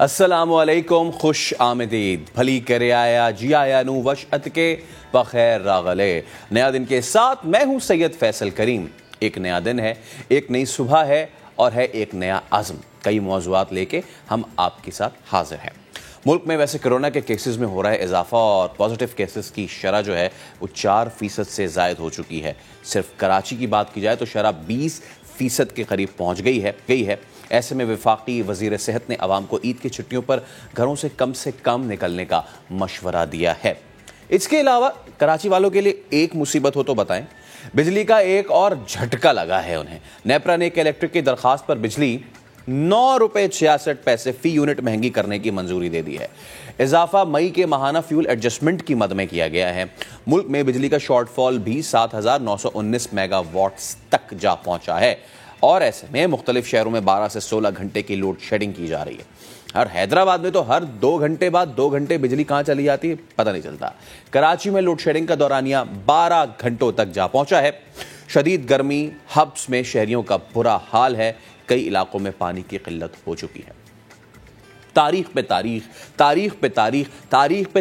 السلام علیکم، خوش آمدید، بھلی کرے آیا جی آیا نو وشعت کے بخیر راغلے۔ نیا دن کے ساتھ میں ہوں سید فیصل کریم۔ ایک نیا دن ہے، ایک نئی صبح ہے اور ہے ایک نیا عزم۔ کئی موضوعات لے کے ہم آپ کے ساتھ حاضر ہیں۔ ملک میں ویسے کرونا کے کیسز میں ہو رہا ہے اضافہ اور پازیٹیو کیسز کی شرح جو ہے وہ 4% سے زائد ہو چکی ہے۔ صرف کراچی کی بات کی جائے تو شرح 20% کے قریب پہنچ گئی ہے۔ ایسے میں وفاقی وزیر صحت نے عوام کو عید کی چھٹیوں پر گھروں سے کم نکلنے کا مشورہ دیا ہے۔ اس کے علاوہ کراچی والوں کے لیے ایک مصیبت ہو تو بتائیں، بجلی کا ایک اور جھٹکا لگا ہے انہیں۔ نیپرا نے ایک الیکٹرک کی درخواست پر بجلی 9.66 فی یونٹ مہنگی کرنے کی منظوری دے دی ہے۔ اضافہ مئی کے ماہانہ فیول ایڈجسٹمنٹ کی مد میں کیا گیا ہے۔ ملک میں بجلی کا شارٹ فال بھی 7,919 میگا واٹس تک جا پہنچا ہے اور ایسے میں مختلف شہروں میں 12 سے 16 گھنٹے کی لوڈ شیڈنگ کی جا رہی ہے۔ اور حیدرآباد میں تو ہر 2 گھنٹے بعد 2 گھنٹے بجلی کہاں چلی جاتی ہے پتہ نہیں چلتا۔ کراچی میں لوڈ شیڈنگ کا دورانیہ 12 گھنٹوں تک جا پہنچا ہے۔ شدید گرمی ہبس میں شہریوں کا برا حال ہے، کئی علاقوں میں پانی کی قلت ہو چکی ہے۔ تاریخ پہ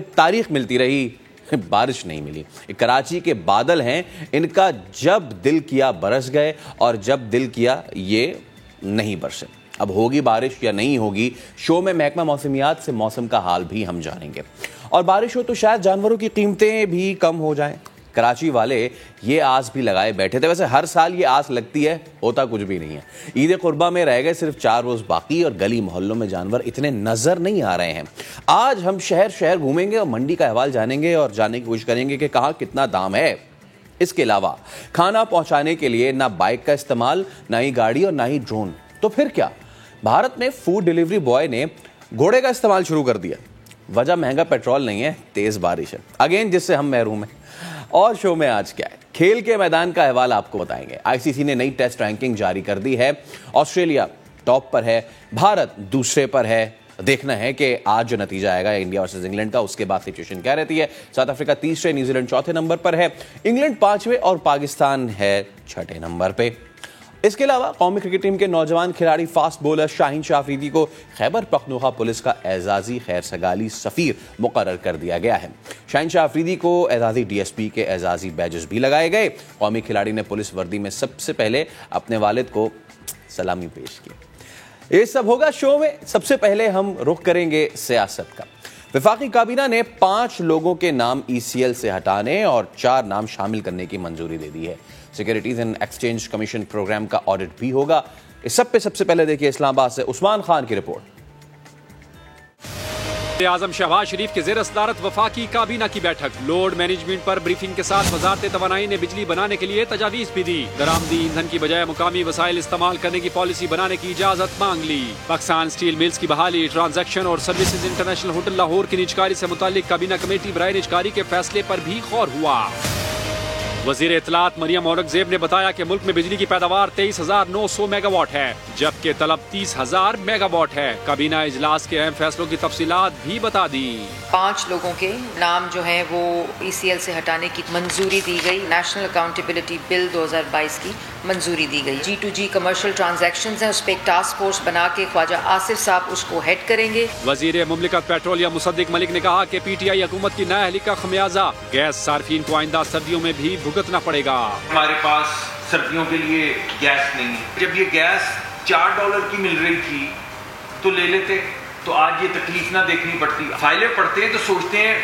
تاریخ ملتی رہی، بارش نہیں ملی۔ کراچی کے بادل ہیں، ان کا جب دل کیا برس گئے اور جب دل کیا یہ نہیں برسے۔ اب ہوگی بارش یا نہیں ہوگی، شو میں محکمہ موسمیات سے موسم کا حال بھی ہم جانیں گے، اور بارش ہو تو شاید جانوروں کی قیمتیں بھی کم ہو جائیں۔ کراچی والے یہ آس بھی لگائے بیٹھے تھے، ویسے ہر سال یہ آس لگتی ہے، ہوتا کچھ بھی نہیں ہے۔ عید قربہ میں رہ گئے صرف 4 روز باقی اور گلی محلوں میں جانور اتنے نظر نہیں آ رہے ہیں۔ آج ہم شہر گھومیں گے اور منڈی کا احوال جانیں گے اور جاننے کی کوشش کریں گے کہ کہاں کتنا دام ہے۔ اس کے علاوہ کھانا پہنچانے کے لیے نہ بائک کا استعمال، نہ ہی گاڑی اور نہ ہی ڈرون، تو پھر کیا؟ بھارت میں فوڈ ڈیلیوری بوائے نے گھوڑے کا استعمال شروع کر دیا۔ وجہ مہنگا پیٹرول نہیں ہے، تیز بارش ہے اگین، جس سے ہم محروم ہیں۔ اور شو میں آج کیا ہے؟ کھیل کے میدان کا احوال آپ کو بتائیں گے۔ ICC نے نئی ٹیسٹ رینکنگ جاری کر دی ہے۔ آسٹریلیا ٹاپ پر ہے، بھارت دوسرے پر ہے۔ دیکھنا ہے کہ آج جو نتیجہ آئے گا انڈیا ورسز انگلینڈ کا، اس کے بعد سچویشن کیا رہتی ہے۔ ساؤتھ افریقہ تیسرے، نیوزی لینڈ چوتھے نمبر پر ہے، انگلینڈ 5ویں اور پاکستان ہے 6 نمبر پہ۔ اس کے علاوہ قومی کرکٹ ٹیم کے نوجوان کھلاڑی فاسٹ بولر شاہین شاہ افریدی کو خیبر پختونخوا پولیس کا اعزازی خیر سگالی سفیر مقرر کر دیا گیا ہے۔ شاہین شاہ افریدی کو اعزازی DSP کے اعزازی بیجز بھی لگائے گئے۔ قومی کھلاڑی نے پولیس وردی میں سب سے پہلے اپنے والد کو سلامی پیش کی۔ یہ سب ہوگا شو میں۔ سب سے پہلے ہم رخ کریں گے سیاست کا۔ وفاقی کابینہ نے 5 لوگوں کے نام ECL سے ہٹانے اور 4 نام شامل کرنے کی منظوری دے دی ہے۔ Securities and exchange commission programme کا آڈٹ بھی ہوگا۔ اس سب سے پہلے دیکھیے اسلام آباد سے عثمان خان کی رپورٹ۔ اعظم شہباز شریف کے زیر صدارت وفاقی کابینہ کی بیٹھک، لوڈ مینجمنٹ پر بریفنگ کے ساتھ وزارت توانائی نے بجلی بنانے کے لیے تجاویز بھی دی۔ درآمدی ایندھن کی بجائے مقامی وسائل استعمال کرنے کی پالیسی بنانے کی اجازت مانگ لی۔ پاکستان اسٹیل ملز کی بحالی، ٹرانزیکشن اور سروسز انٹرنیشنل ہوٹل لاہور کی نجکاری سے متعلق کابینہ کمیٹی برائے نجکاری کے فیصلے پر بھی غور ہوا۔ وزیر اطلاعات مریم اورنگزیب نے بتایا کہ ملک میں بجلی کی پیداوار 23,900 میگا واٹ ہے، جبکہ طلب 30,000 میگا واٹ ہے۔ کابینہ اجلاس کے اہم فیصلوں کی تفصیلات بھی بتا دی۔ 5 لوگوں کے نام جو ہیں وہ ECL سے ہٹانے کی منظوری دی گئی۔ نیشنل اکاؤنٹیبلٹی بل 2022 کی منظوری دی گئی۔ G2G کمرشل ٹرانزیکشنز ہیں، اس پہ ایک ٹاسک فورس بنا کے خواجہ آصف صاحب اس کو ہیڈ کریں گے۔ وزیر مملکت پیٹرولیم مصدق ملک نے کہا کہ PTI حکومت کی نااہلی کا خمیازہ گیس صارفین کو آئندہ سردیوں میں بھی بھگتنا پڑے گا۔ ہمارے پاس سردیوں کے لیے گیس نہیں ہے۔ جب یہ گیس $4 کی مل رہی تھی تو لے لیتے، تو آج یہ تکلیف نہ دیکھنی پڑتی۔ فائلیں پڑھتے ہیں تو سوچتے ہیں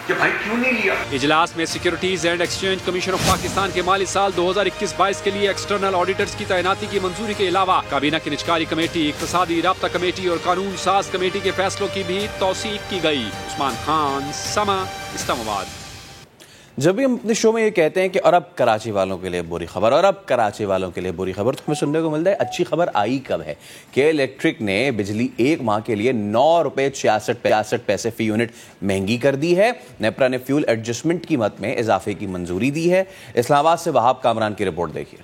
کہ بھائی کیوں نہیں لیا۔ اجلاس میں securities and exchange commission of Pakistan کے مالی سال 2021-22 کے لیے ایکسٹرنل آڈیٹرز کی تعیناتی کی منظوری کے علاوہ کابینہ کی نجکاری کمیٹی، اقتصادی رابطہ کمیٹی اور قانون ساز کمیٹی کے فیصلوں کی بھی توثیق کی گئی۔ عثمان خان، سما، اسلام آباد۔ جب بھی ہم اپنے شو میں یہ کہتے ہیں کہ اور اب کراچی والوں کے لیے بری خبر، اور اب کراچی والوں کے لیے بری خبر، تو ہمیں سننے کو ملتا ہے اچھی خبر آئی کب ہے کہ الیکٹرک نے بجلی 1 ماہ کے لیے 9.66 فی یونٹ مہنگی کر دی ہے۔ نیپرا نے فیول ایڈجسٹمنٹ کی مد میں اضافے کی منظوری دی ہے۔ اسلام آباد سے وہاب کامران کی رپورٹ دیکھیے۔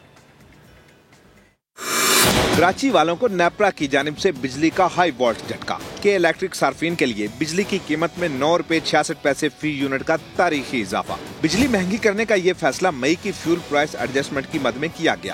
کراچی والوں کو نیپرا کی جانب سے بجلی کا ہائی وولٹ جھٹکا کہ الیکٹرک صارفین کے لیے بجلی کی قیمت میں 9.66 فی یونٹ کا تاریخی اضافہ۔ بجلی مہنگی کرنے کا یہ فیصلہ مئی کی فیول پرائس ایڈجسٹمنٹ کی مد میں کیا گیا۔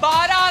12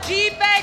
GPEC,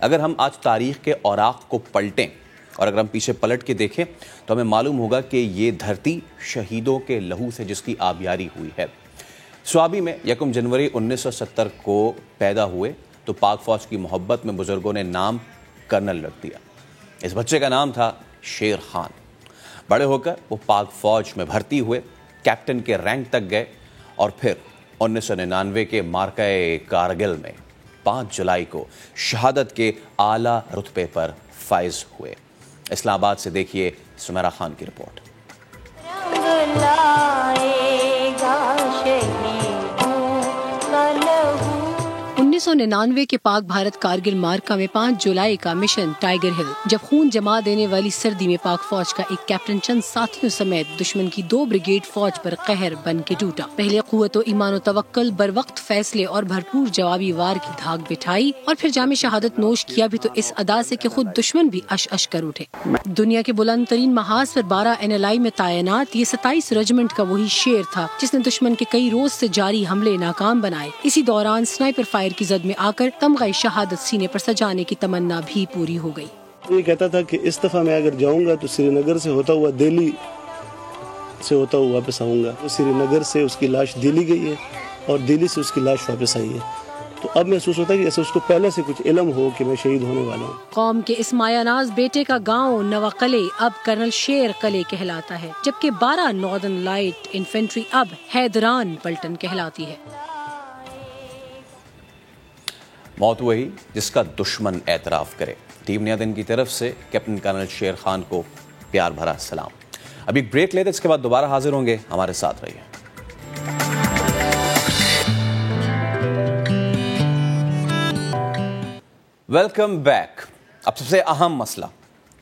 اگر ہم آج تاریخ کے اوراق کو پلٹیں اور اگر ہم پیچھے پلٹ کے دیکھیں تو ہمیں معلوم ہوگا کہ یہ دھرتی شہیدوں کے لہو سے جس کی آبیاری ہوئی ہے. سوابی میں 1 جنوری 1970 کو پیدا ہوئے تو پاک فوج کی محبت میں بزرگوں نے نام کرنل رکھ دیا. اس بچے کا نام تھا شیر خان. بڑے ہو کر وہ پاک فوج میں بھرتی ہوئے, کیپٹن کے رینک تک گئے اور پھر 1999 کے مارکہ کارگل میں 5 جولائی کو شہادت کے اعلیٰ رتبے پر فائز ہوئے. اسلام آباد سے دیکھیے سمیرہ خان کی رپورٹ. 1999 کے پاک بھارت کارگل مارکہ میں 5 جولائی کا مشن ٹائیگر ہل, جب خون جما دینے والی سردی میں پاک فوج کا ایک کیپٹن چند ساتھیوں سمیت دشمن کی 2 بریگیڈ فوج پر قہر بن کے ٹوٹا. پہلے قوت و ایمان و توکل, بر وقت فیصلے اور بھرپور جوابی وار کی دھاک بٹھائی اور پھر جام شہادت نوش کیا بھی تو اس ادا سے کہ خود دشمن بھی اش اش کر اٹھے. دنیا کے بلند ترین محاذ پر 12 NLI میں تعینات یہ 27 رجمنٹ کا وہی شیر تھا جس نے دشمن کے کئی روز سے جاری حملے ناکام بنائے. اسی دوران سنائپر فائر کی زد میں آ کر تمغہ شہادت سینے پر سجانے کی تمنا بھی پوری ہو گئی. یہ کہتا تھا کہ اس دفعہ میں اگر جاؤں گا تو سری نگر سے ہوتا ہوا دہلی سے ہوتا ہوا واپس آؤں گا. سری نگر سے اس کی لاش دہلی گئی ہے اور دہلی سے اس کی لاش واپس آئی ہے. تو اب محسوس ہوتا ہے کہ ایسے اس کو پہلے سے کچھ علم ہو کہ میں شہید ہونے والا ہوں. قوم کے اس مایا ناز بیٹے کا گاؤں نوا قلعے اب کرنل شیر قلعے کہلاتا ہے, جبکہ 12 ناردرن لائٹ انفینٹری اب حیدران پلٹن کہلاتی ہے. موت وہی جس کا دشمن اعتراف کرے. ٹیم نیا دن کی طرف سے کیپٹن کرنل شیر خان کو پیار بھرا سلام. ابھی بریک لیتے, اس کے بعد دوبارہ حاضر ہوں گے, ہمارے ساتھ رہیے. Welcome back. اب سب سے اہم مسئلہ,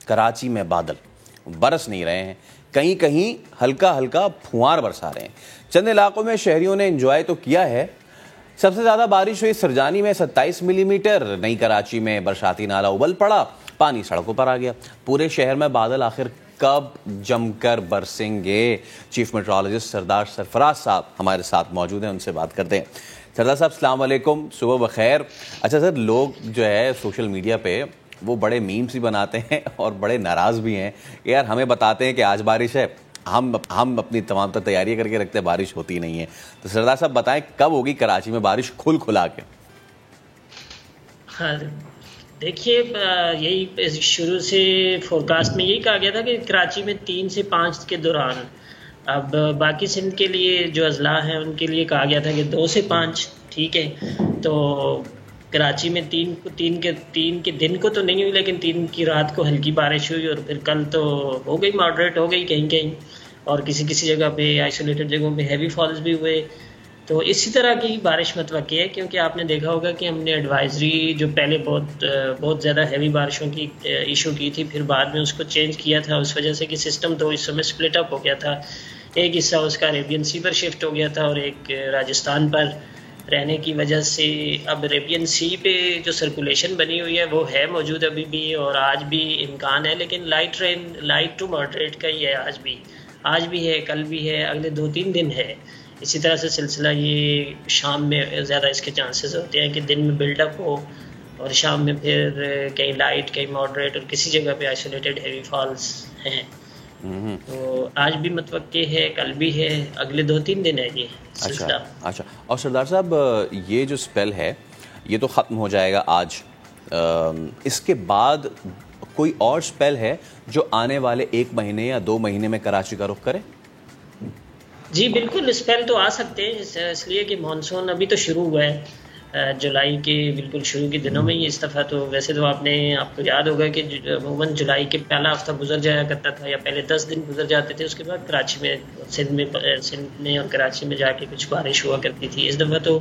کراچی میں بادل برس نہیں رہے ہیں, کہیں کہیں ہلکا ہلکا پھوار برسا رہے ہیں. چند علاقوں میں شہریوں نے انجوائے تو کیا ہے. سب سے زیادہ بارش ہوئی سرجانی میں 27 ملی میٹر. نئی کراچی میں برساتی نالہ ابل پڑا, پانی سڑکوں پر آ گیا. پورے شہر میں بادل آخر کب جم کر برسیں گے؟ چیف میٹرولوجسٹ سردار سرفراز صاحب ہمارے ساتھ موجود ہیں, ان سے بات کرتے ہیں. سردار صاحب السلام علیکم, صبح بخیر. اچھا سر, لوگ جو ہے سوشل میڈیا پہ وہ بڑے میمز بھی بناتے ہیں اور بڑے ناراض بھی ہیں کہ یار ہمیں بتاتے ہیں کہ آج بارش ہے, ہم اپنی تمام تر تیاریاں کر کے رکھتے ہیں, بارش ہوتی نہیں ہے. تو سردار صاحب بتائیں کب ہوگی کراچی میں بارش کھلا کے؟ ہاں دیکھیے, یہی شروع سے فورکاسٹ میں یہی کہا گیا تھا کہ کراچی میں 3 سے 5 کے دوران. اب باقی سندھ کے لیے جو اضلاع ہیں ان کے لیے کہا گیا تھا کہ 2 سے 5. ٹھیک ہے, تو کراچی میں 3 کے دن کو تو نہیں ہوئی, لیکن 3 کی رات کو ہلکی بارش ہوئی اور پھر کل تو ہو گئی, ماڈریٹ ہو گئی کہیں کہیں, اور کسی جگہ پہ آئسولیٹڈ جگہوں پہ ہیوی فالز بھی ہوئے. تو اسی طرح کی بارش متوقع ہے, کیونکہ آپ نے دیکھا ہوگا کہ ہم نے ایڈوائزری جو پہلے بہت زیادہ ہیوی بارشوں کی ایشو کی تھی, پھر بعد میں اس کو چینج کیا تھا اس وجہ سے کہ سسٹم 2 حصوں میں سپلٹ اپ ہو گیا تھا. ایک حصہ اس کا عربین سی پر شفٹ ہو گیا تھا اور ایک راجستھان پر رہنے کی وجہ سے اب عربین سی پہ جو سرکولیشن بنی ہوئی ہے وہ ہے موجود ابھی بھی, اور آج بھی امکان ہے, لیکن لائٹ ٹو ماڈریٹ کا ہی ہے. آج بھی ہے, کل بھی ہے, اگلے 2-3 دن ہے. اسی طرح سے سلسلہ یہ شام میں زیادہ اس کے چانسز ہوتے ہیں کہ دن میں بلڈ اپ ہو اور شام میں پھر کہیں لائٹ کہیں ماڈریٹ اور کسی جگہ پہ آئسولیٹڈ ہیوی فالز ہیں. تو آج بھی متوقع ہے, کل بھی ہے, اگلے 2-3 دن ہے یہ سلسلہ. اچھا, اور سردار صاحب یہ جو سپیل ہے یہ تو ختم ہو جائے گا آج, اس کے بعد کوئی اور سپیل ہے جو آنے والے 1 مہینے یا 2 مہینے میں کراچی کا رخ کرے؟ جی بالکل, سپیل تو آ سکتے ہیں, اس لیے کہ مانسون ابھی تو شروع ہوا ہے جولائی کے بالکل شروع کے دنوں میں ہی. اس دفعہ تو ویسے تو آپ کو یاد ہوگا کہ عموماً جولائی کے پہلا ہفتہ گزر جایا کرتا تھا یا پہلے 10 دن گزر جاتے تھے, اس کے بعد کراچی میں سندھ میں اور کراچی میں جا کے کچھ بارش ہوا کرتی تھی. اس دفعہ تو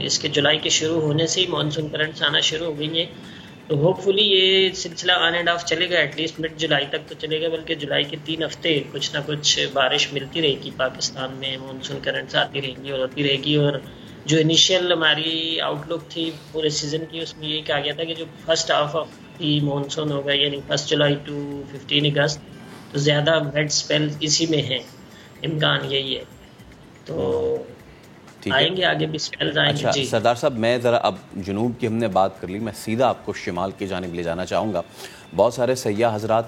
اس کے جولائی کے شروع ہونے سے ہی مانسون کرنٹس آنا شروع ہو گئی ہیں. تو ہوپ فلی یہ سلسلہ آن اینڈ آف چلے گا, ایٹ لیسٹ مڈ جولائی تک تو چلے گا, بلکہ جولائی کے 3 ہفتے کچھ نہ کچھ بارش ملتی رہے گی پاکستان میں, مانسون کرنٹس آتی رہیں گی اور ہوتی رہے گی. اور جو انیشیل ہماری آؤٹ لک تھی پورے سیزن کی, اس میں یہ کہا گیا تھا کہ جو first half of the monsoon ہوگا یعنی 1 جولائی ٹو 15 اگست, تو زیادہ ویٹ اسپیل اسی میں ہیں, امکان یہی ہے. تو آئیں گے آگے بھی اسپیلز آئیں گے. اچھا سردار صاحب، میں ذرا اب جنوب کی ہم نے بات کر لی، میں سیدھا آپ کو شمال کی جانب لے جانا چاہوں گا. بہت سارے سیاح حضرات،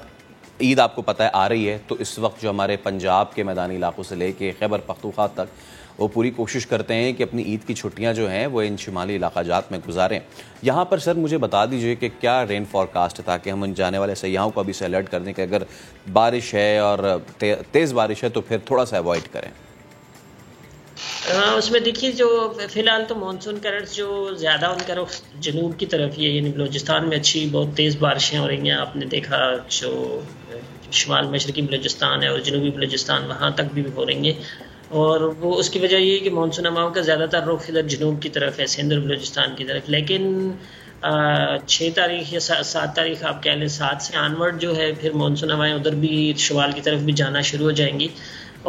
عید آپ کو پتہ ہے آ رہی ہے، تو اس وقت جو ہمارے پنجاب کے میدانی علاقوں سے لے کے خیبر پختونخوا تک وہ پوری کوشش کرتے ہیں کہ اپنی عید کی چھٹیاں جو ہیں وہ ان شمالی علاقہ جات میں گزاریں. یہاں پر سر مجھے بتا دیجئے کہ کیا رین فورکاسٹ ہے، تاکہ ہم ان جانے والے سیاحوں کو ابھی سے الرٹ کر دیں کہ اگر بارش ہے اور تیز بارش ہے تو پھر تھوڑا سا اوائڈ کریں. اس میں دیکھیے جو فی الحال تو مانسون کرنٹس جو زیادہ ان کا رخ جنوب کی طرف ہی ہے، یعنی بلوچستان میں اچھی بہت تیز بارشیں ہو رہی ہیں. آپ نے دیکھا جو شمال مشرقی بلوچستان ہے اور جنوبی بلوچستان وہاں تک بھی ہو رہی ہیں، اور وہ اس کی وجہ یہ ہے کہ مانسون ہواؤں کا زیادہ تر رخ ادھر جنوب کی طرف ہے، سندھ اور بلوچستان کی طرف. لیکن 6 تاریخ یا 7 تاریخ آپ کہہ لیں، 7 سے آنورڈ جو ہے پھر مانسون ہوائیں ادھر بھی شمال کی طرف بھی جانا شروع ہو جائیں گی.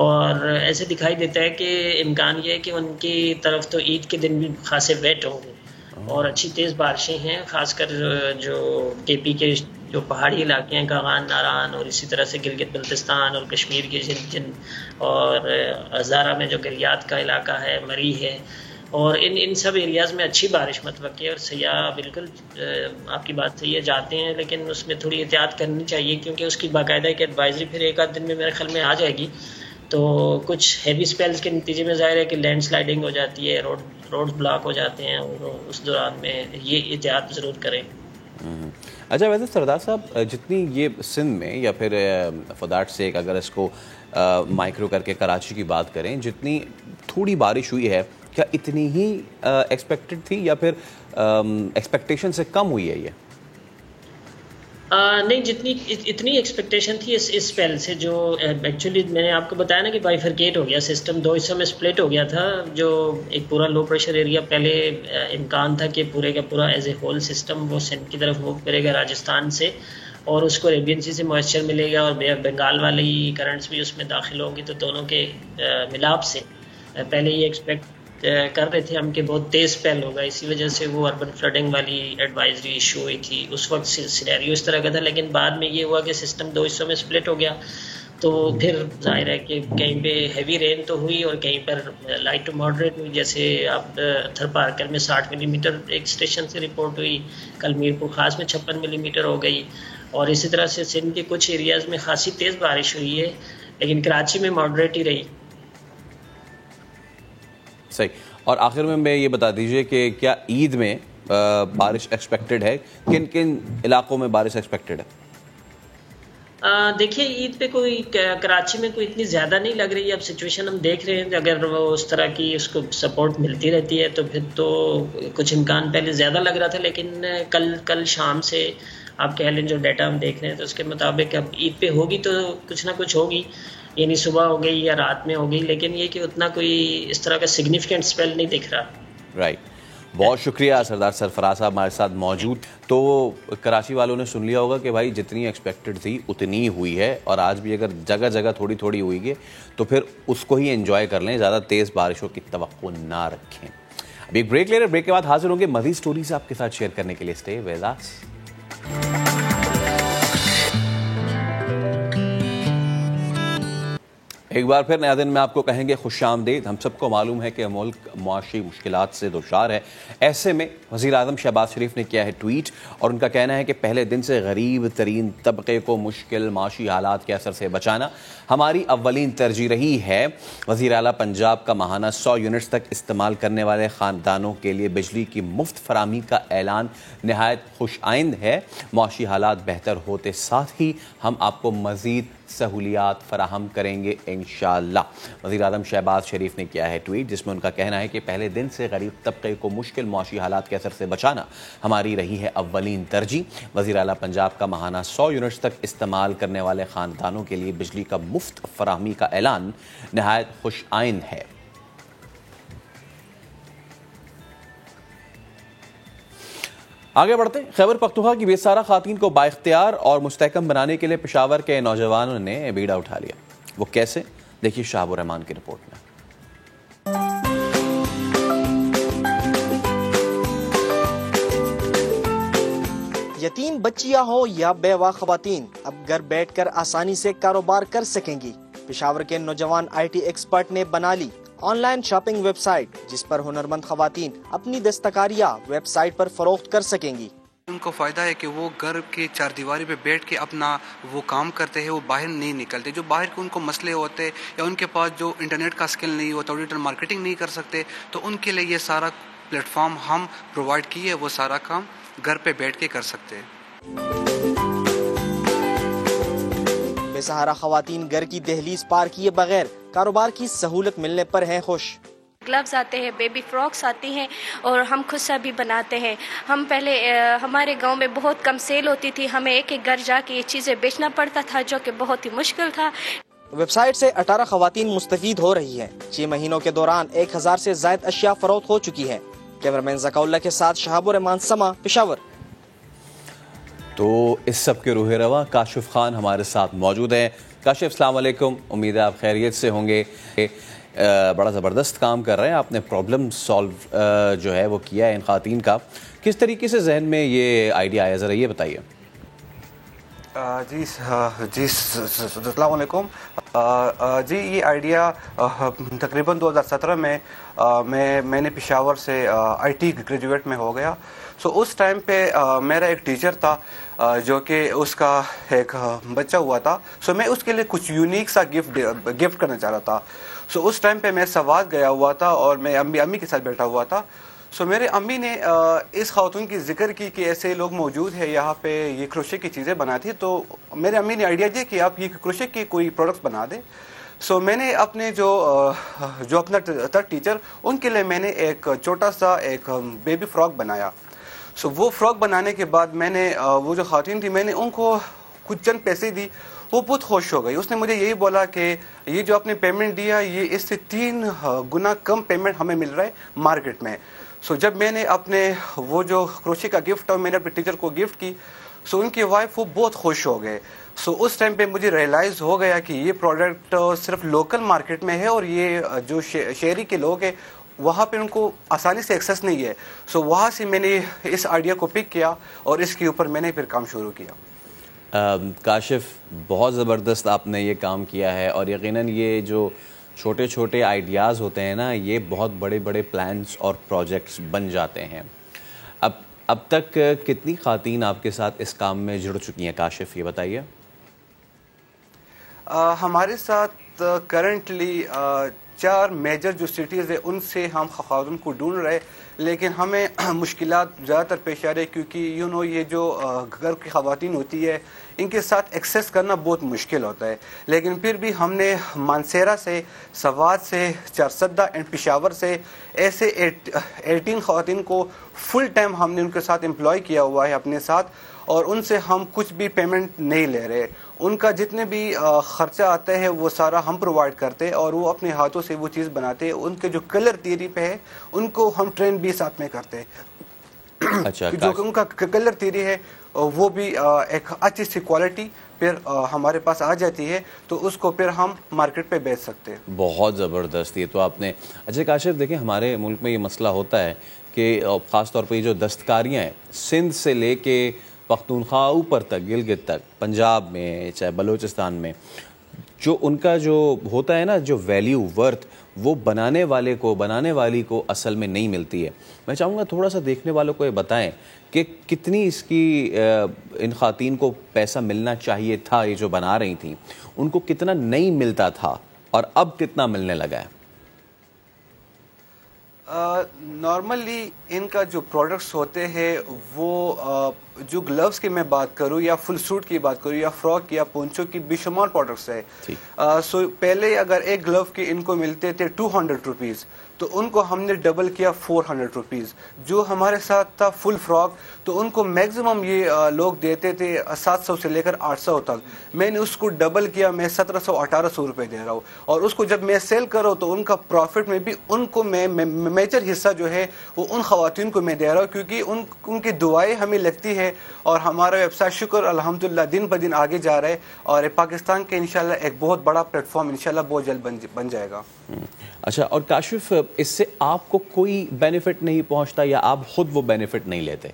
اور ایسے دکھائی دیتا ہے کہ امکان یہ ہے کہ ان کی طرف تو عید کے دن بھی خاصے ویٹ ہوں گے اور اچھی تیز بارشیں ہیں، خاص کر جو کے پی کے جو پہاڑی علاقے ہیں، کاغان، ناران، اور اسی طرح سے گلگت بلتستان اور کشمیر کے جن اور ہزارہ میں جو گریات کا علاقہ ہے، مری ہے، اور ان سب ایریاز میں اچھی بارش متوقع ہے. اور سیاح بالکل آپ کی بات صحیح ہے جاتے ہیں، لیکن اس میں تھوڑی احتیاط کرنی چاہیے، کیونکہ اس کی باقاعدہ ایک ایڈوائزری پھر ایک آدھ دن میں میرے خیال میں آ جائے گی. تو کچھ ہیوی سپیلز کے نتیجے میں ظاہر ہے کہ لینڈ سلائڈنگ ہو جاتی ہے، روڈ بلاک ہو جاتے ہیں، اور اس دوران میں یہ احتیاط ضرور کریں. اچھا ویسے سردار صاحب، جتنی یہ سندھ میں یا پھر فار دیٹ سیک اگر اس کو مائکرو کر کے کراچی کی بات کریں، جتنی تھوڑی بارش ہوئی ہے، کیا اتنی ہی ایکسپیکٹڈ تھی یا پھر ایکسپیکٹیشن سے کم ہوئی ہے یہ؟ نہیں، اتنی ایکسپیکٹیشن تھی اس اسپیل سے، جو ایکچولی میں نے آپ کو بتایا نا کہ بائیفرکیٹ ہو گیا سسٹم، 2 حصوں میں سپلٹ ہو گیا تھا. جو ایک پورا لو پریشر ایریا پہلے امکان تھا کہ پورے کا پورا ایز اے ہول سسٹم وہ سندھ کی طرف موو کرے گا راجستھان سے، اور اس کو اریبین سی سے موئسچر ملے گا اور بنگال والی کرنٹس بھی اس میں داخل ہوں گی. تو دونوں کے ملاپ سے پہلے یہ ایکسپیکٹ کر رہے تھے ہم کہ بہت تیز سپیل ہوگا، اسی وجہ سے وہ اربن فلڈنگ والی ایڈوائزری ایشو ہوئی تھی. اس وقت سینیریو اس طرح کا تھا، لیکن بعد میں یہ ہوا کہ سسٹم 2 حصوں میں سپلٹ ہو گیا. تو پھر ظاہر ہے کہ کہیں پہ ہیوی رین تو ہوئی اور کہیں پر لائٹ ٹو ماڈریٹ ہوئی. جیسے آپ تھر پارکر میں 60 ملی میٹر ایک اسٹیشن سے رپورٹ ہوئی، کل میرپور خاص میں 56 ملی میٹر ہو گئی، اور اسی طرح سے سندھ کے کچھ ایریاز میں خاصی تیز بارش ہوئی ہے، لیکن کراچی میں ماڈریٹ ہی رہی. صحیح. اور آخر میں یہ بتا دیجئے کہ کیا عید میں بارش ایکسپیکٹڈ ہے؟ کن کن علاقوں میں بارش ایکسپیکٹڈ ہے؟ دیکھیے عید پہ کوئی کراچی میں کوئی اتنی زیادہ نہیں لگ رہی ہے. اب سچویشن ہم دیکھ رہے ہیں، اگر وہ اس طرح کی اس کو سپورٹ ملتی رہتی ہے تو پھر تو کچھ امکان پہلے زیادہ لگ رہا تھا، لیکن کل شام سے آپ کہہ لیں جو ڈیٹا ہم دیکھ رہے ہیں تو اس کے مطابق اب عید پہ ہوگی تو کچھ نہ کچھ ہوگی، یعنی صبح ہو گئی یا رات میں ہو گئی، لیکن یہ کہ اتنا کوئی اس طرح کا سگنیفیکنٹ سپیل نہیں دکھ رہا. رائٹ. بہت شکریہ سردار سرفراز صاحب ہمارے ساتھ موجود. تو کراچی والوں نے سن لیا ہوگا کہ بھائی جتنی ایکسپیکٹڈ تھی اتنی ہوئی ہے، اور آج بھی اگر جگہ جگہ تھوڑی تھوڑی ہوئی ہے تو پھر اس کو ہی انجوائے کر لیں، زیادہ تیز بارشوں کی توقع نہ رکھیں. ابھی ایک بریک لے رہے، بریک کے بعد حاضر ہوں گے مزید سٹوریز آپ کے ساتھ شیئر کرنے کے لیے. Stay with us. ایک بار پھر نیا دن میں آپ کو کہیں گے خوش آمدید. ہم سب کو معلوم ہے کہ ملک معاشی مشکلات سے دوچار ہے. ایسے میں وزیر اعظم شہباز شریف نے کیا ہے ٹویٹ، اور ان کا کہنا ہے کہ پہلے دن سے غریب ترین طبقے کو مشکل معاشی حالات کے اثر سے بچانا ہماری اولین ترجیح رہی ہے. وزیر اعلیٰ پنجاب کا ماہانہ 100 یونٹس تک استعمال کرنے والے خاندانوں کے لیے بجلی کی مفت فراہمی کا اعلان نہایت خوش آئند ہے. معاشی حالات بہتر ہوتے ساتھ ہی ہم آپ کو مزید سہولیات فراہم کریں گے انشاءاللہ. وزیر اعظم شہباز شریف نے کیا ہے ٹویٹ، جس میں ان کا کہنا ہے کہ پہلے دن سے غریب طبقے کو مشکل معاشی حالات کے اثر سے بچانا ہماری رہی ہے اولین ترجیح. وزیر اعلیٰ پنجاب کا ماہانہ 100 یونٹس تک استعمال کرنے والے خاندانوں کے لیے بجلی کا مفت فراہمی کا اعلان نہایت خوش آئند ہے. آگے بڑھتے ہیں. خیبر پختونخوا کی بیسارہ خواتین کو بااختیار اور مستحکم بنانے کے لیے پشاور کے نوجوانوں نے بیڑا اٹھا لیا. وہ کیسے؟ دیکھیے شہاب الرحمان کی رپورٹ میں. یتیم بچیاں ہوں یا بیوہ خواتین اب گھر بیٹھ کر آسانی سے کاروبار کر سکیں گی. پشاور کے نوجوان آئی ٹی ایکسپرٹ نے بنا لی online shopping website جس پر ہنرمند خواتین اپنی دستکاریاں ویب سائٹ پر فروخت کر سکیں گی۔ ان کو فائدہ ہے کہ وہ گھر کے چار دیواری پہ بیٹھ کے اپنا وہ کام کرتے ہیں، وہ باہر نہیں نکلتے۔ جو باہر کے ان کو مسئلے ہوتے یا ان کے پاس جو انٹرنیٹ کا اسکل نہیں ہوتا، ڈیجیٹل مارکیٹنگ نہیں کر سکتے، تو ان کے لیے یہ سارا پلیٹ فارم ہم پرووائڈ کیے، وہ سارا کام گھر پہ بیٹھ کے کر سکتے ہیں۔ بے سہارا خواتین گھر کی دہلیز پار کیے بغیر کاروبار کی سہولت ملنے پر ہیں خوش۔ گلوز آتے ہیں، بیبی فراکس آتی ہیں اور ہم خود سے بھی بناتے ہیں۔ ہم پہلے ہمارے گاؤں میں بہت کم سیل ہوتی تھی، ہمیں ایک ایک گھر جا کے یہ چیزیں بیچنا پڑتا تھا جو کہ بہت ہی مشکل تھا۔ ویب سائٹ سے 18 خواتین مستفید ہو رہی ہیں۔ 6 مہینوں کے دوران 1000 سے زائد اشیاء فروخت ہو چکی ہیں۔ کیمرمین ذکا اللہ کے ساتھ شہاب الرحمان سما، پشاور۔ تو اس سب کے روح رواں کاشف خان ہمارے ساتھ موجود ہیں۔ کاشف، السلام علیکم، امید ہے آپ خیریت سے ہوں گے۔ بڑا زبردست کام کر رہے ہیں آپ نے، پرابلم سالو جو ہے وہ کیا ہے ان خواتین کا۔ کس طریقے سے ذہن میں یہ آئیڈیا آیا، ذرا یہ بتائیے۔ جی السلام علیکم۔ جی یہ آئیڈیا تقریباً 2017 میں میں نے پشاور سے آئی ٹی گریجویٹ میں ہو گیا۔ سو اس ٹائم پہ میرا ایک ٹیچر تھا جو کہ اس کا ایک بچہ ہوا تھا، سو میں اس کے لیے کچھ یونیک سا گفٹ کرنا چاہ رہا تھا۔ سو اس ٹائم پہ میں سوات گیا ہوا تھا اور میں امی کے ساتھ بیٹھا ہوا تھا۔ سو میرے امی نے اس خاتون کی ذکر کی کہ ایسے لوگ موجود ہیں یہاں پہ، یہ کروشے کی چیزیں بناتی ہیں۔ تو میرے امی نے آئیڈیا دیا کہ آپ یہ کروشے کی کوئی پروڈکٹس بنا دیں۔ سو میں نے اپنے جو اپنا تھا ٹیچر، ان کے لیے میں نے ایک چھوٹا سا ایک بیبی فراک بنایا۔ سو وہ فراک بنانے کے بعد میں نے وہ جو خواتین تھی، میں نے ان کو کچھ چند پیسے دی، وہ بہت خوش ہو گئی۔ اس نے مجھے یہی بولا کہ یہ جو آپ نے پیمنٹ دیا، یہ اس سے 3 گنا کم پیمنٹ ہمیں مل رہا ہے مارکیٹ میں۔ سو جب میں نے اپنے وہ جو کروشے کا گفٹ اور میں نے اپنے ٹیچر کو گفٹ کی، سو ان کی وائف وہ بہت خوش ہو گئے۔ سو اس ٹائم پہ مجھے ریئلائز ہو گیا کہ یہ پروڈکٹ صرف لوکل مارکیٹ میں ہے اور یہ جو شہری کے لوگ ہیں وہاں پہ ان کو آسانی سے ایکسیس نہیں ہے۔ سو وہاں سے میں نے اس آئیڈیا کو پک کیا اور اس کے اوپر میں نے پھر کام شروع کیا۔ کاشف، بہت زبردست آپ نے یہ کام کیا ہے، اور یقیناً یہ جو چھوٹے چھوٹے آئیڈیاز ہوتے ہیں نا، یہ بہت بڑے بڑے پلانس اور پروجیکٹس بن جاتے ہیں۔ اب تک کتنی خواتین آپ کے ساتھ اس کام میں جڑ چکی ہیں کاشف، یہ بتائیے۔ ہمارے ساتھ کرنٹلی 4 میجر جو سٹیز ہیں ان سے ہم خواتین کو ڈھونڈ رہے، لیکن ہمیں مشکلات زیادہ تر پیش آ رہے کیونکہ یہ جو گھر کی خواتین ہوتی ہے ان کے ساتھ ایکسیس کرنا بہت مشکل ہوتا ہے۔ لیکن پھر بھی ہم نے مانسیرا سے، سوات سے، چارسدہ اینڈ پشاور سے ایسے 18 خواتین کو فل ٹائم ہم نے ان کے ساتھ امپلائی کیا ہوا ہے اپنے ساتھ، اور ان سے ہم کچھ بھی پیمنٹ نہیں لے رہے۔ ان کا جتنے بھی خرچہ آتا ہے وہ سارا ہم پرووائڈ کرتے اور وہ اپنے ہاتھوں سے وہ چیز بناتے۔ ان کے جو کلر تھیوری پہ ہے ان کو ہم ٹرین بھی ساتھ میں کرتے، جو کہ ان کا کلر تھیوری ہے وہ بھی ایک اچھی سی کوالٹی پھر ہمارے پاس آ جاتی ہے، تو اس کو پھر ہم مارکیٹ پہ بیچ سکتے ہیں۔ بہت زبردست، یہ تو آپ نے۔ اچھا کاشف، دیکھیں ہمارے ملک میں یہ مسئلہ ہوتا ہے کہ خاص طور پہ یہ جو دستکاریاں ہیں، سندھ سے لے کے پختونخوا اوپر تک، گلگت تک، پنجاب میں چاہے بلوچستان میں، جو ان کا جو ہوتا ہے نا جو ویلیو ورتھ، وہ بنانے والی کو اصل میں نہیں ملتی ہے۔ میں چاہوں گا تھوڑا سا دیکھنے والوں کو یہ بتائیں کہ کتنی اس کی ان خواتین کو پیسہ ملنا چاہیے تھا، یہ جو بنا رہی تھیں ان کو کتنا نہیں ملتا تھا اور اب کتنا ملنے لگا ہے؟ نارملی ان کا جو پروڈکٹس ہوتے ہیں وہ جو گلوز کی میں بات کروں یا فل سوٹ کی بات کروں یا فراک یا پونچو کی بے شمار پروڈکٹس ہے۔ سو پہلے اگر ایک گلو کے ان کو ملتے تھے 200 روپیز، تو ان کو ہم نے ڈبل کیا 400 روپیز۔ جو ہمارے ساتھ تھا فل فراک، تو ان کو میکسیمم یہ لوگ دیتے تھے 700 سے لے کر 800 تک۔ میں نے اس کو ڈبل کیا، میں 1700-1800 روپے دے رہا ہوں، اور اس کو جب میں سیل کروں تو ان کا پروفٹ میں بھی ان کو میں میجر حصہ جو ہے وہ ان خواتین کو میں دے رہا ہوں، کیونکہ ان کی دعائیں ہمیں لگتی ہے، اور ہمارا ویب سائٹ شکر الحمدللہ دن بہ دن آگے جا رہا ہے، اور پاکستان کے انشاءاللہ ایک بہت بڑا پلیٹ فارم انشاءاللہ بہت جلد بن جائے گا۔ اچھا، اور کاشف اس سے آپ کو کوئی بینیفٹ نہیں پہنچتا یا آپ خود وہ بینیفٹ نہیں لیتے؟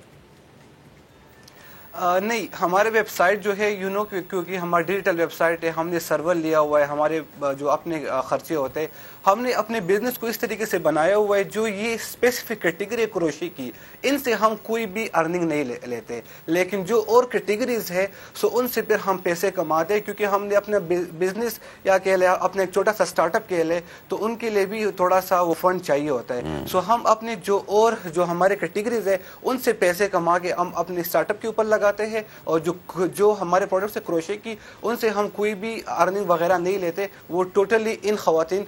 نہیں, ہمارے ویب سائٹ جو ہے کیونکہ ہمارا ڈیجیٹل ویب سائٹ ہے, ہم نے سرور لیا ہوا ہے, ہمارے جو اپنے خرچے ہوتے ہیں, ہم نے اپنے بزنس کو اس طریقے سے بنایا ہوا ہے جو یہ اسپیسیفک کیٹیگری کروشی کی, ان سے ہم کوئی بھی ارننگ نہیں لیتے, لیکن جو اور کیٹیگریز ہے سو ان سے پھر ہم پیسے کماتے ہیں, کیونکہ ہم نے اپنا بزنس یا کہہ لیں اپنا ایک چھوٹا سا اسٹارٹ اپ کہہ لیں تو ان کے لیے بھی تھوڑا سا وہ فنڈ چاہیے ہوتا ہے. سو ہم اپنے جو ہمارے کیٹیگریز ہے ان سے پیسے کما کے ہم اپنے اسٹارٹ اپ کے اوپر لگاتے ہیں, اور جو ہمارے پروڈکٹس ہے کروشے کی ان سے ہم کوئی بھی ارننگ وغیرہ نہیں لیتے, وہ ٹوٹلی ان خواتین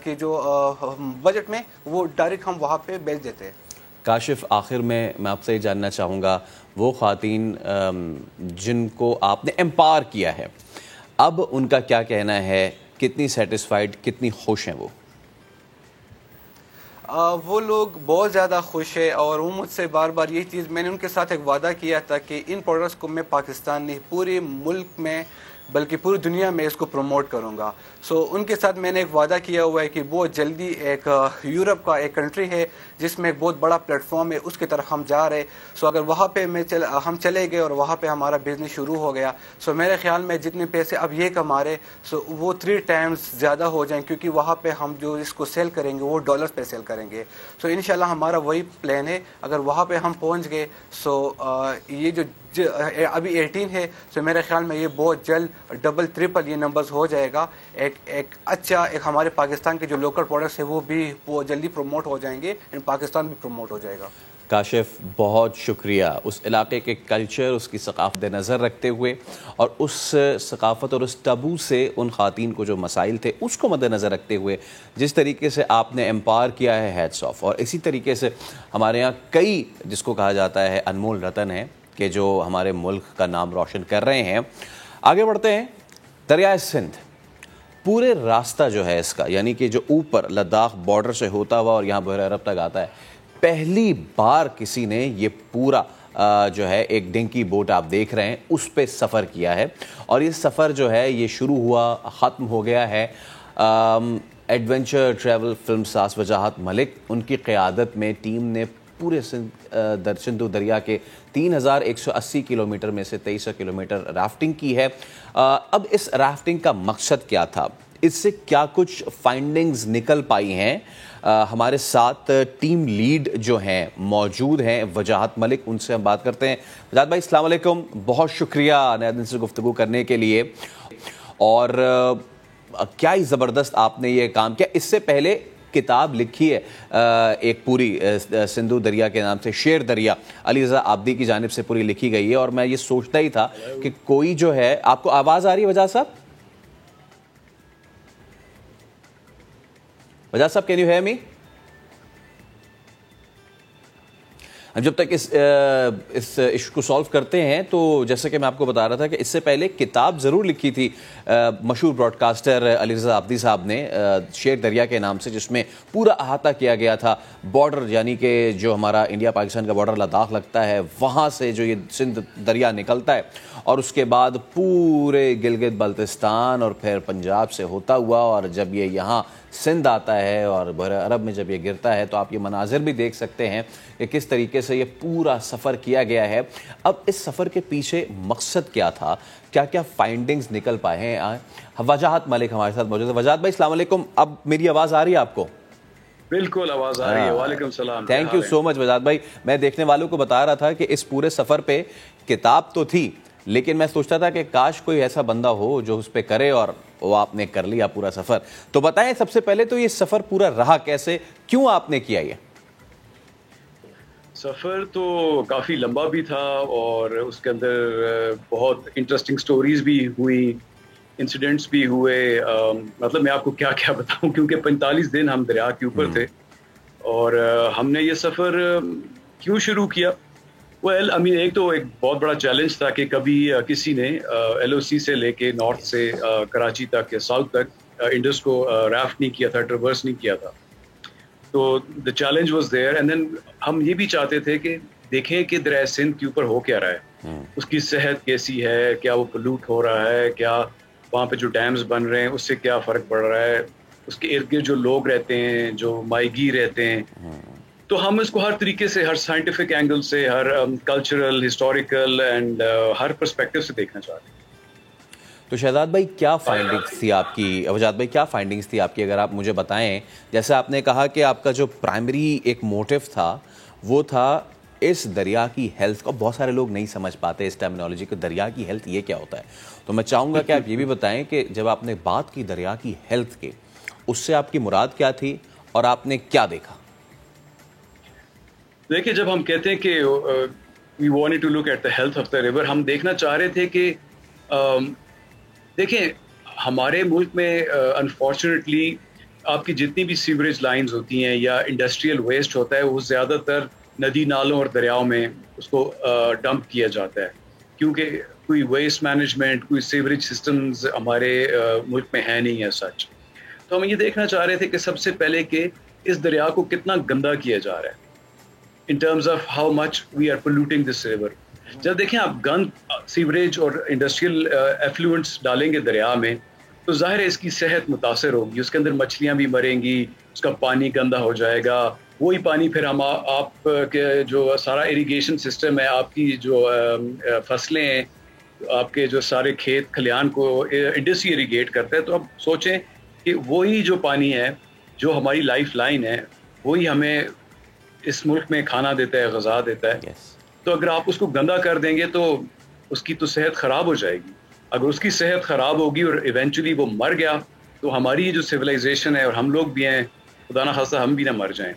کے جو بجٹ میں وہ ڈائریکٹ ہم وہاں پہ بیچ دیتے ہیں. کاشف, آخر میں آپ سے یہ جاننا چاہوں گا, وہ خواتین جن کو آپ نے امپاور کیا ہے اب ان کا کیا کہنا ہے, کتنی سیٹسفائیڈ, کتنی خوش ہیں وہ لوگ بہت زیادہ خوش ہے, اور وہ مجھ سے بار بار یہی چیز, میں نے ان کے ساتھ ایک وعدہ کیا تھا کہ ان پروڈکٹس کو میں پاکستان نہیں پورے ملک میں بلکہ پوری دنیا میں اس کو پروموٹ کروں گا. سو ان کے ساتھ میں نے ایک وعدہ کیا ہوا ہے کہ بہت جلدی ایک یورپ کا ایک کنٹری ہے جس میں ایک بہت بڑا پلیٹ فارم ہے, اس کی طرف ہم جا رہے. سو اگر وہاں پہ ہم چلے گئے اور وہاں پہ ہمارا بزنس شروع ہو گیا, سو میرے خیال میں جتنے پیسے اب یہ کما رہے سو وہ 3 ٹائمز زیادہ ہو جائیں, کیونکہ وہاں پہ ہم جو اس کو سیل کریں گے وہ ڈالرز پہ سیل کریں گے. سو انشاءاللہ ہمارا وہی پلان ہے, اگر وہاں پہ ہم پہنچ گئے سو یہ جو ابھی 18 ہے سو میرے خیال میں یہ بہت جلد ڈبل ٹرپل یہ نمبرز ہو جائے گا. ایک اچھا ایک ہمارے پاکستان کے جو لوکل پروڈکٹس ہیں وہ بھی جلدی پروموٹ ہو جائیں گے, پاکستان بھی پروموٹ ہو جائے گا. کاشف, بہت شکریہ. اس علاقے کے کلچر, اس کی ثقافت نظر رکھتے ہوئے اور اس ثقافت اور اس ٹابو سے ان خواتین کو جو مسائل تھے اس کو مد نظر رکھتے ہوئے جس طریقے سے آپ نے امپاور کیا ہے, ہیٹس آف. اور اسی طریقے سے ہمارے یہاں کئی جس کو کہا جاتا ہے انمول رتن ہیں کہ جو ہمارے ملک کا نام روشن کر رہے ہیں. آگے بڑھتے ہیں. دریائے سندھ پورے راستہ جو ہے اس کا, یعنی کہ جو اوپر لداخ بارڈر سے ہوتا ہوا اور یہاں بحر عرب تک آتا ہے, پہلی بار کسی نے یہ پورا جو ہے ایک ڈنکی بوٹ آپ دیکھ رہے ہیں اس پہ سفر کیا ہے. اور یہ سفر جو ہے یہ شروع ہوا, ختم ہو گیا ہے. ایڈونچر ٹریول فلم ساز وجاہت ملک, ان کی قیادت میں ٹیم نے پورے سندھو دریا کے 3180 کلومیٹر میں سے 2300 کلومیٹر رافٹنگ کی ہے. اب اس رافٹنگ کا مقصد کیا تھا, اس سے کیا کچھ فائنڈنگز نکل پائی ہیں, ہمارے ساتھ ٹیم لیڈ جو ہیں موجود ہیں وجاہت ملک, ان سے ہم بات کرتے ہیں. وجاہت بھائی السلام علیکم, بہت شکریہ نیا دن سے گفتگو کرنے کے لیے. اور کیا ہی زبردست آپ نے یہ کام کیا. اس سے پہلے کتاب لکھی ہے ایک پوری سندھو دریا کے نام سے, شیر دریا, علی رضا عابدی کی جانب سے پوری لکھی گئی ہے. اور میں یہ سوچتا ہی تھا کہ کوئی جو ہے, آپ کو آواز آ رہی ہے وجاہت صاحب؟ وجاہت صاحب کین یو ہیئر می؟ جب تک اس ایشو کو سالو کرتے ہیں تو جیسا کہ میں آپ کو بتا رہا تھا کہ اس سے پہلے کتاب ضرور لکھی تھی مشہور براڈ کاسٹر علی رضا عابدی صاحب نے, شیر دریا کے نام سے, جس میں پورا احاطہ کیا گیا تھا بارڈر, یعنی کہ جو ہمارا انڈیا پاکستان کا بارڈر لداخ لگتا ہے وہاں سے جو یہ سندھ دریا نکلتا ہے اور اس کے بعد پورے گلگت بلتستان اور پھر پنجاب سے ہوتا ہوا, اور جب یہ یہاں سندھ آتا ہے اور بحر عرب میں جب یہ گرتا ہے تو آپ یہ مناظر بھی دیکھ سکتے ہیں کہ کس طریقے سے یہ پورا سفر کیا گیا ہے. اب اس سفر کے پیچھے مقصد کیا تھا, کیا کیا فائنڈنگز نکل پائے ہیں؟ وجاہت ملک ہمارے ساتھ موجود ہے. وجاہت بھائی السلام علیکم, اب میری آواز آ رہی ہے آپ کو؟ بالکل آواز آ رہی ہے. وعلیکم السلام. تھینک یو سو مچ وجاہت بھائی. میں دیکھنے والوں کو بتا رہا تھا کہ اس پورے سفر پہ کتاب تو تھی, لیکن میں سوچتا تھا کہ کاش کوئی ایسا بندہ ہو جو اس پہ کرے, اور وہ آپ نے کر لیا پورا سفر. تو بتائیں سب سے پہلے تو یہ سفر پورا رہا کیسے, کیوں آپ نے کیا یہ سفر؟ تو کافی لمبا بھی تھا اور اس کے اندر بہت انٹرسٹنگ سٹوریز بھی ہوئی, انسیڈنٹس بھی ہوئے. مطلب میں آپ کو کیا کیا بتاؤں, کیونکہ 45 دن ہم دریا کے اوپر تھے. اور ہم نے یہ سفر کیوں شروع کیا؟ ایک تو ایک بہت بڑا چیلنج تھا کہ کبھی کسی نے LOC سے لے کے نارتھ سے کراچی تک یا ساؤتھ تک انڈس کو ریفٹ نہیں کیا تھا, ٹریورس نہیں کیا تھا. تو the challenge was there. And then ہم یہ بھی چاہتے تھے کہ دیکھیں کہ دریائے سندھ کے اوپر ہو کیا رہا ہے, اس کی صحت کیسی ہے, کیا وہ پلوٹ ہو رہا ہے, کیا وہاں پہ جو ڈیمز بن رہے ہیں اس سے کیا فرق پڑ رہا ہے, اس کے ارد گرد جو لوگ رہتے ہیں, جو ماہی گیر رہتے ہیں, تو ہم اس کو ہر طریقے سے, ہر سائنٹیفک اینگل سے, ہر کلچرل, ہسٹوریکل اینڈ ہر پرسپیکٹو سے دیکھنا چاہتے ہیں. تو شہزاد بھائی کیا فائنڈنگز تھی آپ کی, وجاد بھائی کیا فائنڈنگز تھی آپ کی, اگر آپ مجھے بتائیں. جیسے آپ نے کہا کہ آپ کا جو پرائمری ایک موٹیو تھا وہ تھا اس دریا کی ہیلتھ کو. بہت سارے لوگ نہیں سمجھ پاتے اس ٹرمینالوجی کو, دریا کی ہیلتھ یہ کیا ہوتا ہے. تو میں چاہوں گا کہ آپ یہ بھی بتائیں کہ جب آپ نے بات کی دریا کی ہیلتھ کے, اس سے آپ کی مراد کیا تھی اور آپ نے کیا دیکھا؟ دیکھیں, جب ہم کہتے ہیں کہ we wanted to look at the health of the river, ہم دیکھنا چاہ رہے تھے کہ دیکھیں ہمارے ملک میں انفارچونیٹلی آپ کی جتنی بھی سیوریج لائنز ہوتی ہیں یا انڈسٹریل ویسٹ ہوتا ہے وہ زیادہ تر ندی نالوں اور دریاؤں میں اس کو ڈمپ کیا جاتا ہے, کیونکہ کوئی ویسٹ مینجمنٹ, کوئی سیوریج سسٹمز ہمارے ملک میں ہے نہیں ہے سچ. تو ہم یہ دیکھنا چاہ رہے تھے کہ سب سے پہلے کہ اس دریا کو کتنا گندا کیا جا رہا ہے in terms of how much we are polluting this river. جب دیکھیں آپ گند, سیوریج اور انڈسٹریل ایفلوئنٹس ڈالیں گے دریا میں تو ظاہر ہے اس کی صحت متاثر ہوگی, اس کے اندر مچھلیاں بھی مریں گی, اس کا پانی گندا ہو جائے گا. وہی پانی پھر ہم آپ کے جو سارا اریگیشن سسٹم ہے, آپ کی جو فصلیں ہیں, آپ کے جو سارے کھیت کھلیان کو انڈسٹری اریگیٹ کرتا ہے. تو اب سوچیں کہ وہی جو پانی ہے جو ہماری لائف لائن ہے, وہی ہمیں اس ملک میں کھانا دیتا ہے, غذا دیتا ہے. تو اگر آپ اس کو گندا کر دیں گے تو اس کی تو صحت خراب ہو جائے گی. اگر اس کی صحت خراب ہوگی اور ایونچولی وہ مر گیا تو ہماری جو سویلائزیشن ہے اور ہم لوگ بھی ہیں, خدا نہ خواستہ ہم بھی نہ مر جائیں.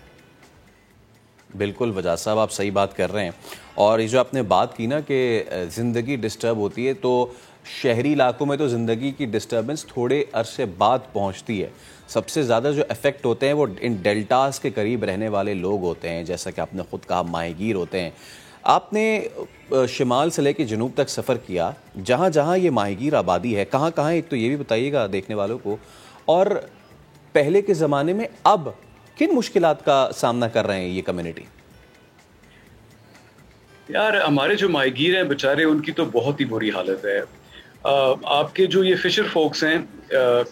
بالکل وجاد صاحب آپ صحیح بات کر رہے ہیں. اور یہ جو آپ نے بات کی نا کہ زندگی ڈسٹرب ہوتی ہے, تو شہری علاقوں میں تو زندگی کی ڈسٹربنس تھوڑے عرصے بعد پہنچتی ہے. سب سے زیادہ جو افیکٹ ہوتے ہیں وہ ان ڈیلٹاز کے قریب رہنے والے لوگ ہوتے ہیں, جیسا کہ آپ نے خود کہا ماہی گیر ہوتے ہیں. آپ نے شمال سے لے کے جنوب تک سفر کیا, جہاں جہاں یہ ماہی گیر آبادی ہے کہاں کہاں, ایک تو یہ بھی بتائیے گا دیکھنے والوں کو, اور پہلے کے زمانے میں اب کن مشکلات کا سامنا کر رہے ہیں یہ کمیونٹی؟ یار ہمارے جو ماہی گیر ہیں بیچارے, ان کی تو بہت ہی بری حالت ہے. آپ کے جو یہ فشر فوکس ہیں,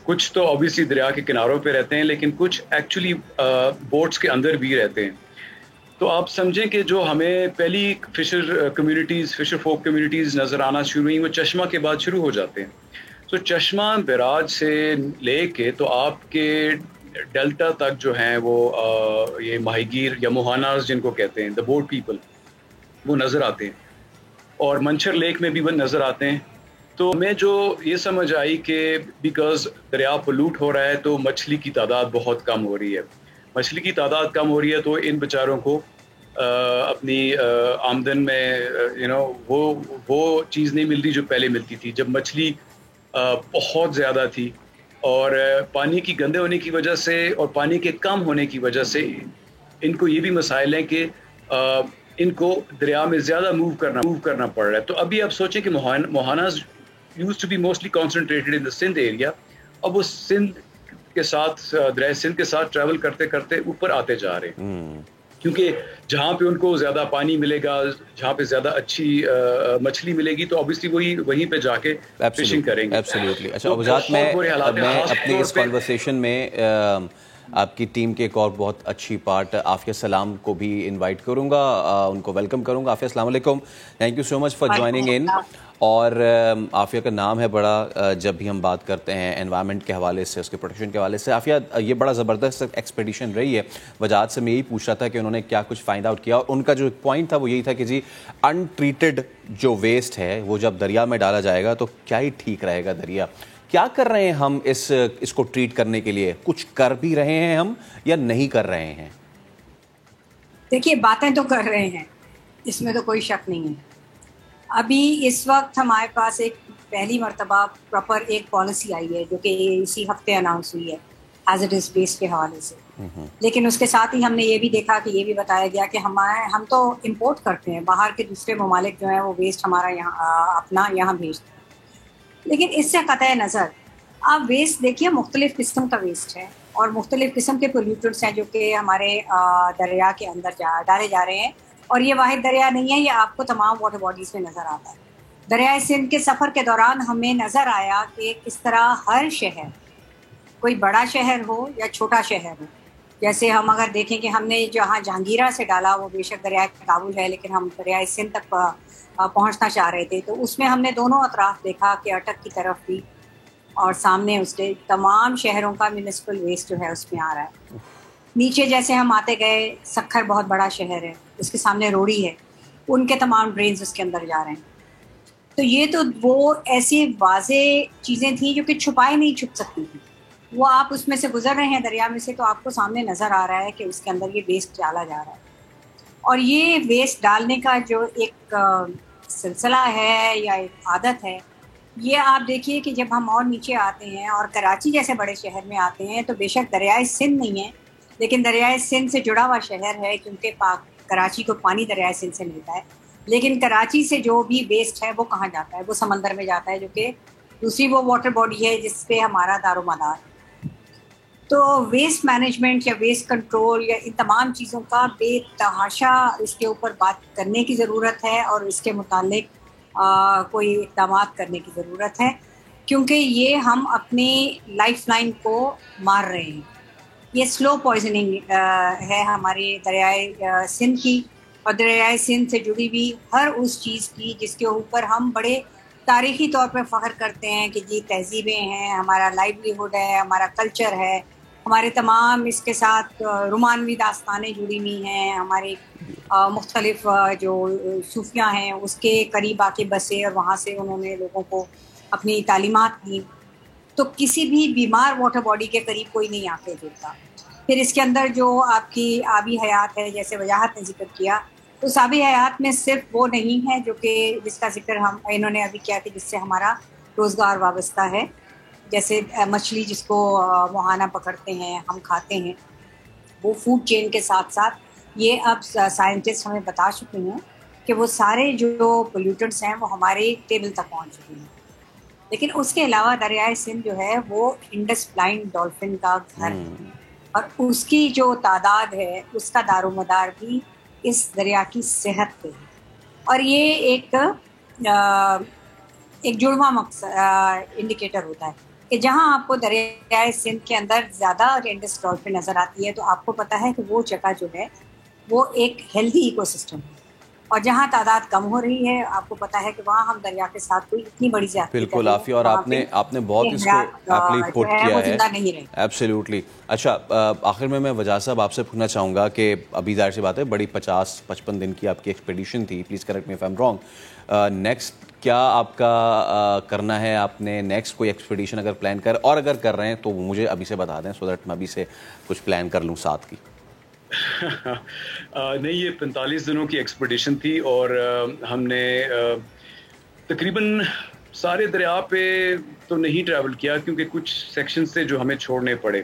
کچھ تو obviously دریا کے کناروں پہ رہتے ہیں, لیکن کچھ ایکچولی بوٹس کے اندر بھی رہتے ہیں. تو آپ سمجھیں کہ جو ہمیں پہلی فشر کمیونٹیز, فشر فوک کمیونٹیز نظر آنا شروع ہوئی وہ چشمہ کے بعد شروع ہو جاتے ہیں. تو چشمہ بیراج سے لے کے تو آپ کے ڈیلٹا تک جو ہیں وہ یہ ماہی گیر یا موہاناز جن کو کہتے ہیں, دا بوٹ پیپل, وہ نظر آتے ہیں. اور منچر لیک میں بھی وہ نظر آتے ہیں. تو ہمیں جو یہ سمجھ آئی کہ بیکاز دریا پولوٹ ہو رہا ہے تو مچھلی کی تعداد بہت کم ہو رہی ہے. مچھلی کی تعداد کم ہو رہی ہے تو ان بیچاروں کو اپنی آمدن میں وہ چیز نہیں ملتی جو پہلے ملتی تھی, جب مچھلی بہت زیادہ تھی. اور پانی کی گندے ہونے کی وجہ سے اور پانی کے کم ہونے کی وجہ سے ان کو یہ بھی مسائل ہیں کہ ان کو دریا میں زیادہ موو کرنا پڑ رہا ہے. تو ابھی آپ سوچیں کہ موہاناز used to be mostly concentrated in the Sindh area. اب وہ سندھ کے ساتھ, دریائے سندھ کے ساتھ ٹریول کرتے کرتے اوپر آتے جا رہے ہیں, کیونکہ جہاں پہ ان کو زیادہ پانی ملے گا, جہاں پہ زیادہ اچھی مچھلی ملے گی تو obviously وہیں پہ جا کے فشنگ کریں گے. ایبسلیوٹلی. اچھا وجاد, میں اپنی اس کنورسیشن میں آپ کی ٹیم کے ایک اور بہت اچھی پارٹ عافیہ سلام کو بھی انوائٹ کروں گا, ان کو ویلکم کروں گا. عافیہ السلام علیکم, thank you so much for joining in. اور عافیہ کا نام ہے بڑا جب بھی ہم بات کرتے ہیں انوائرمنٹ کے حوالے سے, اس کے پروٹیکشن کے حوالے سے. عافیہ یہ بڑا زبردست ایکسپیڈیشن رہی ہے. وجاد سے میں یہی پوچھ رہا تھا کہ انہوں نے کیا کچھ فائنڈ آؤٹ کیا, اور ان کا جو پوائنٹ تھا وہ یہی تھا کہ جی ان ٹریٹڈ جو ویسٹ ہے وہ جب دریا میں ڈالا جائے گا تو کیا ہی ٹھیک رہے گا دریا. کیا کر رہے ہیں ہم اس کو ٹریٹ کرنے کے لیے؟ کچھ کر بھی رہے ہیں ہم یا نہیں کر رہے ہیں؟ دیکھیے باتیں تو کر رہے ہیں, اس میں تو کوئی شک نہیں ہے. ابھی اس وقت ہمارے پاس ایک پہلی مرتبہ پراپر ایک پالیسی آئی ہے جو کہ اسی ہفتے اناؤنس ہوئی ہے ہیزارڈس ویسٹ کے حوالے سے. لیکن اس کے ساتھ ہی ہم نے یہ بھی دیکھا کہ یہ بھی بتایا گیا کہ ہم تو امپورٹ کرتے ہیں, باہر کے دوسرے ممالک جو ہیں وہ ویسٹ ہمارا یہاں بھیجتے ہیں. لیکن اس سے قطع نظر آپ ویسٹ دیکھیے, مختلف قسم کا ویسٹ ہے اور مختلف قسم کے پولیوٹنٹس ہیں جو کہ ہمارے دریا کے اندر ڈالے جا رہے ہیں. اور یہ واحد دریا نہیں ہے, یہ آپ کو تمام واٹر باڈیز میں نظر آتا ہے. دریائے سندھ کے سفر کے دوران ہمیں نظر آیا کہ کس طرح ہر شہر, کوئی بڑا شہر ہو یا چھوٹا شہر ہو, جیسے ہم اگر دیکھیں کہ ہم نے جہاں جہانگیرہ سے ڈالا وہ بے شک دریائے کابل ہے، لیکن ہم دریائے سندھ تک پہنچنا چاہ رہے تھے، تو اس میں ہم نے دونوں اطراف دیکھا کہ اٹک کی طرف بھی اور سامنے اس کے تمام شہروں کا میونسپل ویسٹ جو ہے اس میں آ رہا ہے. نیچے جیسے ہم آتے گئے، سکھر بہت بڑا شہر ہے، اس کے سامنے روڑی ہے، ان کے تمام ڈرینز اس کے اندر جا رہے ہیں. تو یہ تو وہ ایسی واضح چیزیں تھیں جو کہ چھپائی نہیں چھپ سکتی تھیں. وہ آپ اس میں سے گزر رہے ہیں دریا میں سے، تو آپ کو سامنے نظر آ رہا ہے کہ اس کے اندر یہ ویسٹ ڈالا جا رہا ہے. اور یہ ویسٹ ڈالنے کا جو ایک سلسلہ ہے یا ایک عادت ہے، یہ آپ دیکھیے کہ جب ہم اور نیچے آتے ہیں اور کراچی جیسے بڑے شہر میں آتے ہیں، تو بے شک دریائے سندھ نہیں ہے، لیکن دریائے سندھ سے جڑا ہوا شہر ہے، کیونکہ کراچی کو پانی دریائے سندھ سے ملتا ہے. لیکن کراچی سے جو بھی ویسٹ ہے وہ کہاں جاتا ہے؟ وہ سمندر میں جاتا ہے، جو کہ دوسری وہ واٹر باڈی ہے جس پہ ہمارا دار و مدار. تو ویسٹ مینجمنٹ یا ویسٹ کنٹرول یا ان تمام چیزوں کا بے تحاشا اس کے اوپر بات کرنے کی ضرورت ہے، اور اس کے متعلق کوئی اقدامات کرنے کی ضرورت ہے، کیونکہ یہ ہم اپنی لائف لائن کو مار رہے ہیں. یہ سلو پوائزننگ ہے ہماری دریائے سندھ کی، اور دریائے سندھ سے جڑی ہوئی ہر اس چیز کی جس کے اوپر ہم بڑے تاریخی طور پہ فخر کرتے ہیں کہ جی تہذیبیں ہیں، ہمارا لائیولیہوڈ ہے، ہمارا کلچر ہے، ہمارے تمام اس کے ساتھ رومانوی داستانیں جڑی ہوئی ہیں، ہمارے مختلف جو صوفیاں ہیں اس کے قریب آ کے بسے اور وہاں سے انہوں نے لوگوں کو اپنی تعلیمات دی. تو کسی بھی بیمار واٹر باڈی کے قریب کوئی نہیں آ کے جڑتا. پھر اس کے اندر جو آپ کی آبی حیات ہے، جیسے وجاہت نے ذکر کیا، تو اس آبی حیات میں صرف وہ نہیں ہے جو کہ جس کا ذکر انہوں نے ابھی کیا کہ جس سے ہمارا روزگار وابستہ ہے، جیسے مچھلی جس کو مہانا پکڑتے ہیں ہم کھاتے ہیں، وہ فوڈ چین کے ساتھ ساتھ یہ اب سائنٹسٹ ہمیں بتا چکے ہیں کہ وہ سارے جو پولیوٹنٹس ہیں وہ ہمارے ٹیبل تک پہنچ چکے ہیں. لیکن اس کے علاوہ دریائے سندھ جو ہے وہ انڈس بلائنڈ ڈولفن کا گھر ہے، اور اس کی جو تعداد ہے اس کا دار و مدار بھی اس دریا کی صحت پہ ہے. اور یہ ایک جڑواں انڈیکیٹر ہوتا ہے کہ جہاں آپ کو دریائے سندھ کے اندر زیادہ انڈس ڈولفن نظر آتی ہے، تو آپ کو پتہ ہے کہ وہ جگہ جو ہے وہ ایک ہیلدی ایکو سسٹم ہے. اور جہاں تعداد کم ہو رہی ہے، آپ کو پتہ ہے کہ وہاں ہم دریا کے ساتھ کوئی اتنی بڑی زیادتی بالکل عافیہ، اور آپ نے بہت اس کو ایپلی پٹ کیا ہے. ایبسلیوٹلی. اچھا، آخر میں وجاہت صاحب آپ سے پوچھنا چاہوں گا کہ ابھی ظاہر سی بات ہے بڑی 50-55 دن کی آپ کی ایکسپیڈیشن تھی، please correct me if I am wrong. Next کیا آپ کا کرنا ہے؟ آپ نے نیکسٹ کوئی ایکسپیڈیشن اگر پلان اور اگر کر رہے ہیں تو مجھے ابھی سے بتا دیں، سو دیٹ میں ابھی سے کچھ پلان کر لوں ساتھ کی. نہیں، یہ 45 دنوں کی ایکسپیڈیشن تھی، اور ہم نے تقریباً سارے دریا پہ تو نہیں ٹریول کیا، کیونکہ کچھ سیکشن سے جو ہمیں چھوڑنے پڑے.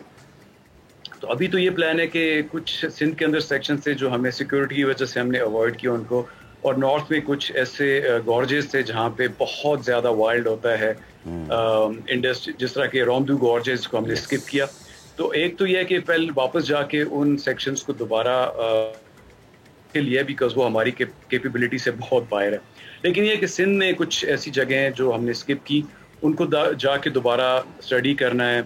تو ابھی تو یہ پلان ہے کہ کچھ سندھ کے اندر سیکشن سے جو ہمیں سیکورٹی کی وجہ سے ہم نے اوائڈ کیا ان کو، اور نارتھ میں کچھ ایسے گارجز تھے جہاں پہ بہت زیادہ وائلڈ ہوتا ہے، جس طرح کے رومدو گارجز کو ہم نے اسکپ کیا. تو ایک تو یہ ہے کہ پہلے واپس جا کے ان سیکشنز کو دوبارہ کے لیے، بیکاز وہ ہماری کیپیبلٹی سے بہت باہر ہے. لیکن یہ کہ سندھ میں کچھ ایسی جگہیں ہیں جو ہم نے اسکپ کی، ان کو جا کے دوبارہ اسٹڈی کرنا ہے.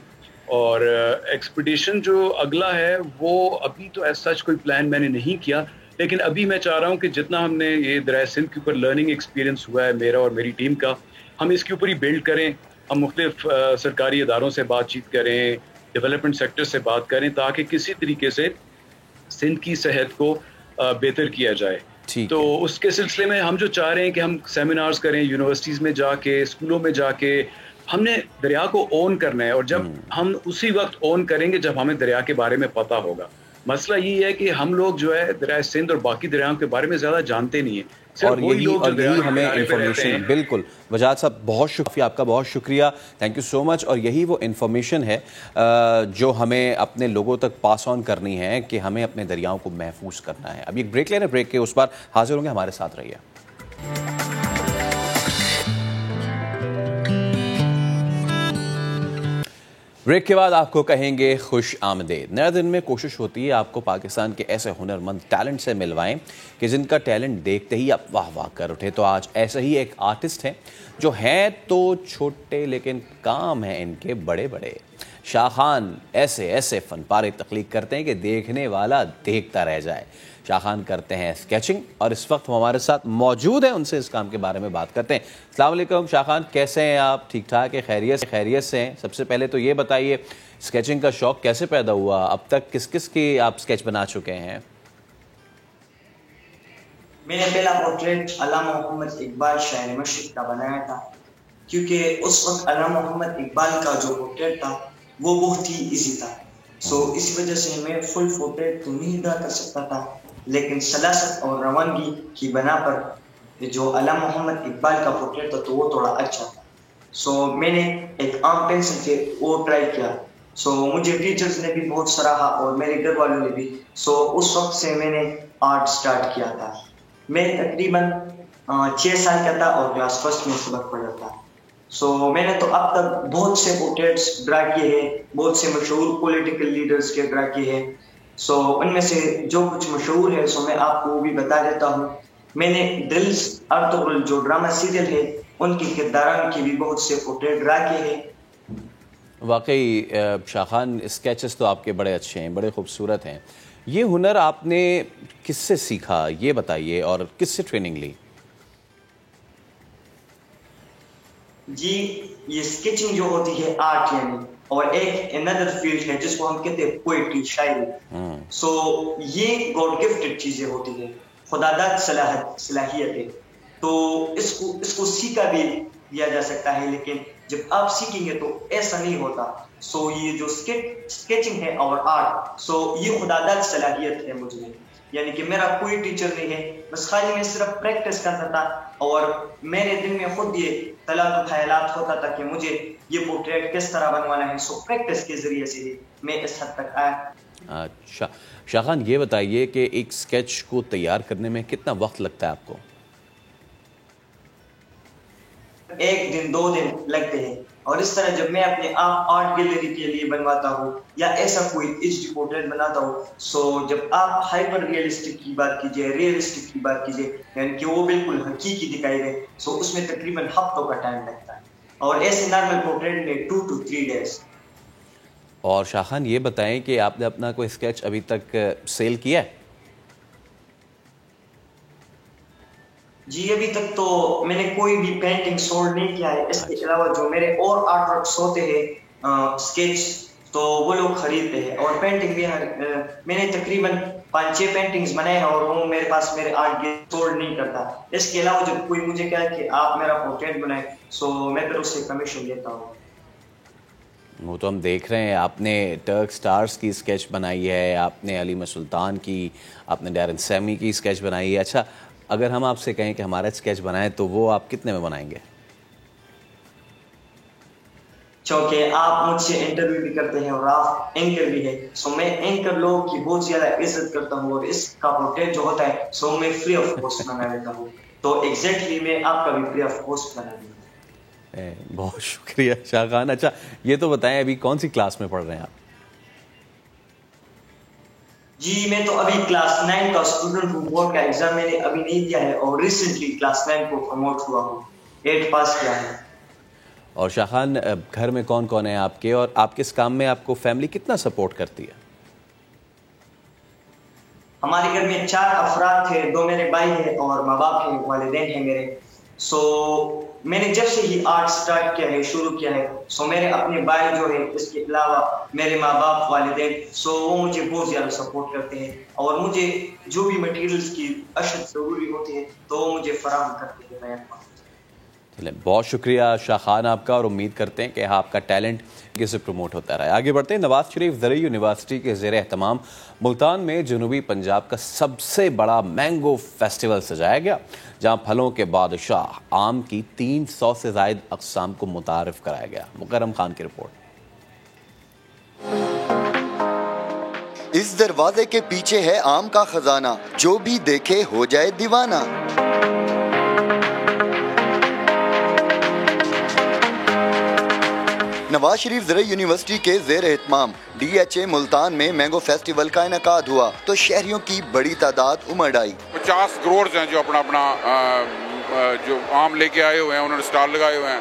اور ایکسپیڈیشن جو اگلا ہے وہ ابھی تو ایز سچ کوئی پلان میں نے نہیں کیا، لیکن ابھی میں چاہ رہا ہوں کہ جتنا ہم نے یہ دریائے سندھ کے اوپر لرننگ ایکسپیرینس ہوا ہے میرا اور میری ٹیم کا، ہم اس کے اوپر ہی بلڈ کریں. ہم مختلف سرکاری اداروں سے بات چیت کریں، ڈیولپمنٹ سیکٹر سے بات کریں، تاکہ کسی طریقے سے سندھ کی صحت کو بہتر کیا جائے. تو اس کے سلسلے میں ہم جو چاہ رہے ہیں کہ ہم سیمینارز کریں یونیورسٹیز میں جا کے، اسکولوں میں جا کے. ہم نے دریا کو اون کرنا ہے، اور جب ہم اسی وقت اون کریں گے جب ہمیں دریا کے بارے میں پتہ ہوگا. مسئلہ یہ ہے کہ ہم لوگ جو ہے دریائے سندھ اور باقی دریاؤں کے بارے میں زیادہ جانتے نہیں ہیں، اور یہی ہمیں انفارمیشن. بالکل وجاہت صاحب، بہت شکریہ آپ کا، بہت شکریہ، تھینک یو سو مچ. اور یہی وہ انفارمیشن ہے جو ہمیں اپنے لوگوں تک پاس آن کرنی ہے کہ ہمیں اپنے دریاؤں کو محفوظ کرنا ہے. ابھی ایک بریک لینا، بریک کے اس بار حاضر ہوں گے، ہمارے ساتھ رہیے. بریک کے بعد آپ کو کہیں گے خوش آمدید. نئے دن میں کوشش ہوتی ہے آپ کو پاکستان کے ایسے ہنرمند ٹیلنٹ سے ملوائیں کہ جن کا ٹیلنٹ دیکھتے ہی آپ واہ واہ کر اٹھے. تو آج ایسے ہی ایک آرٹسٹ ہیں جو ہیں تو چھوٹے لیکن کام ہیں ان کے بڑے بڑے. شاہ خان ایسے ایسے فن پارے تخلیق کرتے ہیں کہ دیکھنے والا دیکھتا رہ جائے۔ شاہ خان کرتے ہیں اسکیچنگ اور اس وقت وہ ہمارے ساتھ موجود ہیں، ان سے اس کام کے بارے میں بات کرتے ہیں۔ السلام علیکم شاہ خان، کیسے ہیں آپ؟ ٹھیک ٹھاک ہے؟ خیریت سے ہیں؟ سب سے پہلے تو یہ بتائیے اسکیچنگ کا شوق کیسے پیدا ہوا؟ اب تک کس کس کی آپ اسکیچ بنا چکے ہیں؟ میں نے پہلا پورٹریٹ علامہ محمد اقبال شاعر مشرق کا بنایا تھا، کیونکہ اس وقت علامہ محمد اقبال کا جو پورٹریٹ تھا وہ بہت ہی ایزی تھا، اسی وجہ سے میں فل پورٹریٹ تو نہیں ڈرا کر سکتا تھا، لیکن سلاست اور روانگی کی بنا پر جو علامہ محمد اقبال کا پورٹریٹ تھا تو وہ تھوڑا اچھا تھا۔ میں نے ایک عام پینسل سے وہ ٹرائی کیا، مجھے ٹیچرز نے بھی بہت سراہا اور میرے گھر والوں نے بھی، اس وقت سے میں نے آرٹ سٹارٹ کیا تھا۔ میں تقریباً 6 سال کا تھا اور کلاس فرسٹ میں سبق پڑھا تھا۔ میں نے تو اب تک بہت سے پورٹریٹس ڈرا کیے ہیں، بہت سے مشہور پولیٹیکل لیڈرز کے ڈرا کیے ہیں، ان میں سے جو کچھ مشہور ہے میں آپ کو وہ بھی بتا دیتا ہوں۔ میں نے ڈرلز ارطغرل جو ڈرامہ سیریل ہے ان کی کرداران کی بھی بہت سے پورٹریٹ ڈرا کیے ہیں۔ واقعی شاہ خان اسکیچز تو آپ کے بڑے اچھے ہیں، بڑے خوبصورت ہیں۔ یہ ہنر آپ نے کس سے سیکھا یہ بتائیے، اور کس سے ٹریننگ لی؟ جی یہ اسکیچنگ جو ہوتی ہے آرٹ یعنی، اور ایک اندر فیلڈ ہے جس کو ہم کہتے ہیں پوئٹری، شاعری، یہ گاڈ گفٹڈ چیزیں ہوتی ہیں، خدا داد صلاحیت ہے، تو اس کو سیکھا بھی دیا جا سکتا ہے، لیکن جب آپ سیکھیں گے تو ایسا نہیں ہوتا۔ یہ جو اسکیچنگ ہے اور آرٹ، یہ خدا داد صلاحیت ہے مجھ میں، یعنی کہ میرا کوئی ٹیچر نہیں ہے، بس خالی میں صرف پریکٹس کرتا تھا، اور میرے دل میں خود یہ تلاط خیالات ہوتا تھا کہ مجھے یہ پورٹریٹ کس طرح بنوانا ہے، پریکٹس کے ذریعے سے میں اس حد تک آیا۔ اچھا شاہ خان، یہ بتائیے کہ ایک اسکیچ کو تیار کرنے میں کتنا وقت لگتا ہے آپ کو؟ 1 دن 2 دن لگتے ہیں، اور اس طرح جب میں اپنے آرٹ گیلری کے لیے بنواتا ہوں یا ایسا کوئی ایچ ڈی پورٹریٹ بناتا ہوں، جب آپ ہائپر ریئلسٹک کی بات کیجئے، ریئلسٹک کی بات کیجئے، یعنی کہ وہ بالکل حقیقی دکھائی دے، اس میں تقریباً ہفتوں کا ٹائم لگتا ہے، اور ایسے نارمل پورٹریٹ میں 2 to 3 days۔ اور شاہ خان یہ بتائیں کہ آپ نے اپنا کوئی اسکیچ ابھی تک سیل کیا ہے؟ جی ابھی تک تو میں نے کوئی بھی پینٹنگ سولڈ نہیں کیا ہے، اس کے علاوہ جو میرے اور آرٹ ورکس ہوتے ہیں اسکیچ، تو وہ لوگ خریدتے ہیں، اور پینٹنگ بھی میں نے تقریباً 5-6 پینٹنگز بنائے ہیں، اور وہ میرے پاس میرے آرٹ سولڈ نہیں کرتا۔ اس کے علاوہ جب کوئی مجھے کہا کہ آپ میرا پورٹریٹ بنائیں، میں پھر اس سے کمیشن لیتا ہوں۔ وہ تو ہم دیکھ رہے ہیں، آپ نے ٹرک سٹارز کی اسکیچ بنائی ہے، آپ نے علی سلطان کی، آپ نے ڈیرن سیمی کی اسکیچ بنائی ہے۔ اچھا اگر ہم آپ سے کہیں کہ ہمارا اسکیچ بنائیں تو وہ آپ کتنے میں بنائیں گے؟ چونکہ آپ مجھ سے انٹرویو بھی کرتے ہیں اور آپ اینکر بھی ہے، میں اینکر لوگوں کی بہت زیادہ عزت کرتا ہوں، اور اس کا پورٹریٹ جو ہوتا ہے میں فری آف کاسٹ بنا لیتا ہوں، تو ایگزیکٹلی میں آپ کا بھی فری آف کاسٹ بنا لیتا ہوں۔ بہت شکریہ شاہ خان۔ اچھا یہ تو بتائیں ابھی کون سی کلاس میں پڑھ رہے ہیں آپ؟ جی میں تو ابھی کلاس 9 کا اسٹوڈنٹ ہوں، بورڈ کا ایگزام میں نے ابھی نہیں دیا ہے، اور ریسنٹلی کلاس 9 کو پروموٹ ہوا ہوں، 8 پاس کیا ہے۔ اور شاہ خان گھر میں کون کون ہے آپ کے، اور آپ کے اس کام میں آپ کو فیملی کتنا سپورٹ کرتی ہے؟ ہمارے گھر میں 4 افراد تھے، 2 میرے بھائی ہیں اور ماں باپ ہیں، والدین ہیں میرے۔ میں نے جب سے ہی آرٹ سٹارٹ کیا ہے، شروع کیا ہے، میرے اپنے بھائی جو ہے، اس کے علاوہ میرے ماں باپ، والدین، وہ مجھے بہت زیادہ سپورٹ کرتے ہیں، اور مجھے جو بھی مٹیریلز کی اشد ضروری ہوتی ہے تو وہ مجھے فراہم کرتے ہیں۔ بہت شکریہ شاہ خان آپ کا، اور امید کرتے ہیں کہ آپ کا ٹیلنٹ کیسے پروموٹ ہوتا رہے۔ آگے بڑھتے ہیں۔ نواز شریف زرعی یونیورسٹی کے زیر اہتمام ملتان میں جنوبی پنجاب کا سب سے بڑا مینگو فیسٹیول سجایا گیا، جہاں پھلوں کے بادشاہ آم کی 300 سے زائد اقسام کو متعارف کرایا گیا۔ مکرم خان کی رپورٹ۔ اس دروازے کے پیچھے ہے آم کا خزانہ، جو بھی دیکھے ہو جائے دیوانہ۔ نواز شریف زرعی یونیورسٹی کے زیر اہتمام ڈی ایچ اے ملتان میں مینگو فیسٹیول کا انعقاد ہوا تو شہریوں کی بڑی تعداد امڑ آئی۔ 50 گروورز ہیں جو اپنا جو آم لے کے آئے ہوئے ہیں، انہوں نے سٹال لگائے ہوئے ہیں۔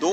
2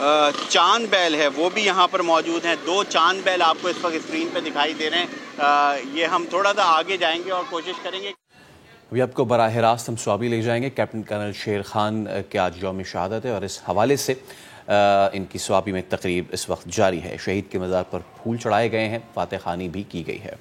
چاند بیل ہے وہ بھی یہاں پر موجود ہیں. 2 چاند بیل آپ کو اس وقت اسکرین پہ دکھائی دے رہے ہیں. یہ ہم تھوڑا سا آگے جائیں گے اور کوشش کریں گے. ابھی آپ کو براہ راست ہم سوابی لے جائیں گے. کیپٹن کرنل شیر خان کے آج یوم شہادت ہے اور اس حوالے سے ان کی سوابی میں تقریب اس وقت جاری ہے. شہید کے مزار پر پھول چڑھائے گئے ہیں, فاتح خوانی بھی کی گئی ہے.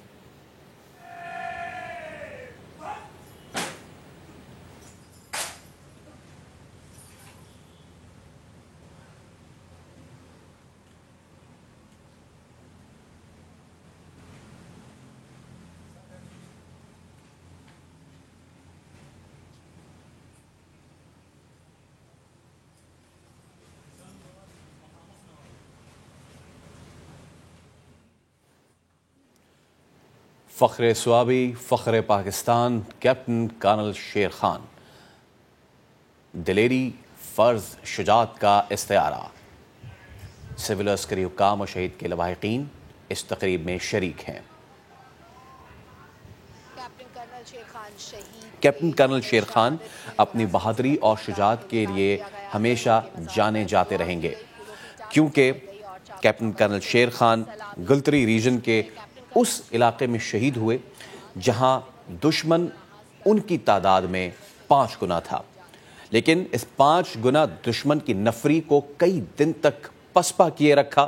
فخر سوابی, فخر پاکستان, کیپٹن کرنل شیر خان. دلیری, فرض, شجاعت کا استعارہ. سول عسکری حکام اور شہید کے لواحقین اس تقریب میں شریک ہیں. کیپٹن کرنل شیر خان اپنی بہادری اور شجاعت کے لیے ہمیشہ جانے جاتے رہیں گے, کیونکہ captain colonel Sher Khan گلتری region کے اس علاقے میں شہید ہوئے جہاں دشمن ان کی تعداد میں 5 گنا تھا, لیکن اس 5 گنا دشمن کی نفری کو کئی دن تک پسپا کیے رکھا,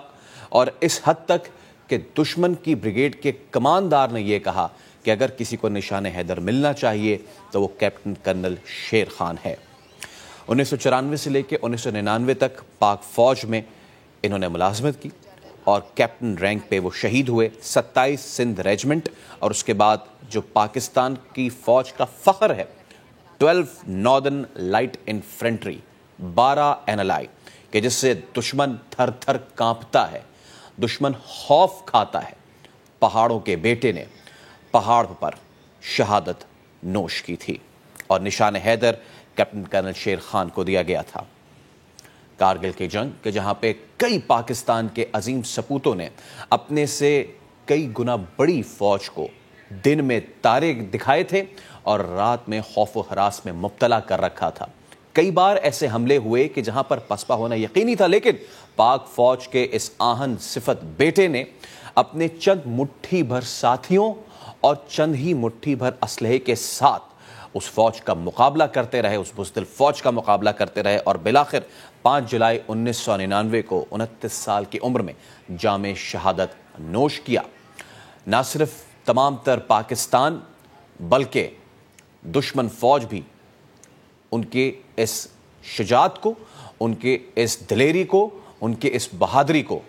اور اس حد تک کہ دشمن کی بریگیڈ کے کماندار نے یہ کہا کہ اگر کسی کو نشان حیدر ملنا چاہیے تو وہ کیپٹن کرنل شیر خان ہے. 1994 سے لے کے 1999 تک پاک فوج میں انہوں نے ملازمت کی اور کیپٹن رینک پہ وہ شہید ہوئے. 27 سندھ ریجمنٹ اور اس کے بعد جو پاکستان کی فوج کا فخر ہے 12 ناردرن لائٹ انفینٹری, 12 NLI, کہ جس سے دشمن تھر تھر کانپتا ہے, دشمن خوف کھاتا ہے. پہاڑوں کے بیٹے نے پہاڑ پر شہادت نوش کی تھی اور نشان حیدر کیپٹن کرنل شیر خان کو دیا گیا تھا. کارگل کی جنگ کہ جہاں پہ کئی پاکستان کے عظیم سپوتوں نے اپنے سے کئی گنا بڑی فوج کو دن میں تارے دکھائے تھے اور رات میں خوف و ہراس میں مبتلا کر رکھا تھا. کئی بار ایسے حملے ہوئے کہ جہاں پر پسپا ہونا یقینی تھا, لیکن پاک فوج کے اس آہن صفت بیٹے نے اپنے چند مٹھی بھر ساتھیوں اور چند ہی مٹھی بھر اسلحے کے ساتھ اس فوج کا مقابلہ کرتے رہے, اس بزدل فوج کا مقابلہ کرتے رہے اور بالآخر 5 جولائی 1999 کو 29 سال کی عمر میں جام شہادت نوش کیا. نہ صرف تمام تر پاکستان بلکہ دشمن فوج بھی ان کے اس شجاعت کو, ان کے اس دلیری کو, ان کے اس بہادری کو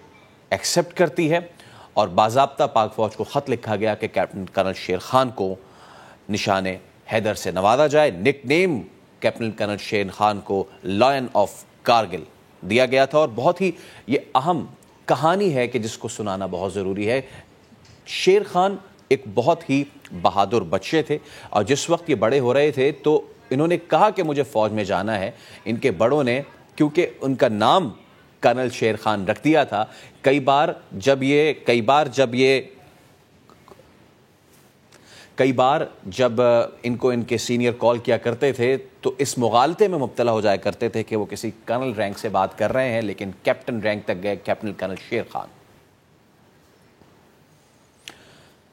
ایکسیپٹ کرتی ہے اور باضابطہ پاک فوج کو خط لکھا گیا کہ کیپٹن کرنل شیر خان کو نشان حیدر سے نوازا جائے. نک نیم کیپٹن کرنل شیر خان کو لائن آف کارگل دیا گیا تھا اور بہت ہی یہ اہم کہانی ہے کہ جس کو سنانا بہت ضروری ہے. شیر خان ایک بہت ہی بہادر بچے تھے اور جس وقت یہ بڑے ہو رہے تھے تو انہوں نے کہا کہ مجھے فوج میں جانا ہے. ان کے بڑوں نے کیونکہ ان کا نام کرنل شیر خان رکھ دیا تھا, کئی بار جب ان کو ان کے سینئر کال کیا کرتے تھے تو اس مغالطے میں مبتلا ہو جایا کرتے تھے کہ وہ کسی کرنل رینک سے بات کر رہے ہیں, لیکن کیپٹن رینک تک گئے, کیپٹن کرنل شیر خان.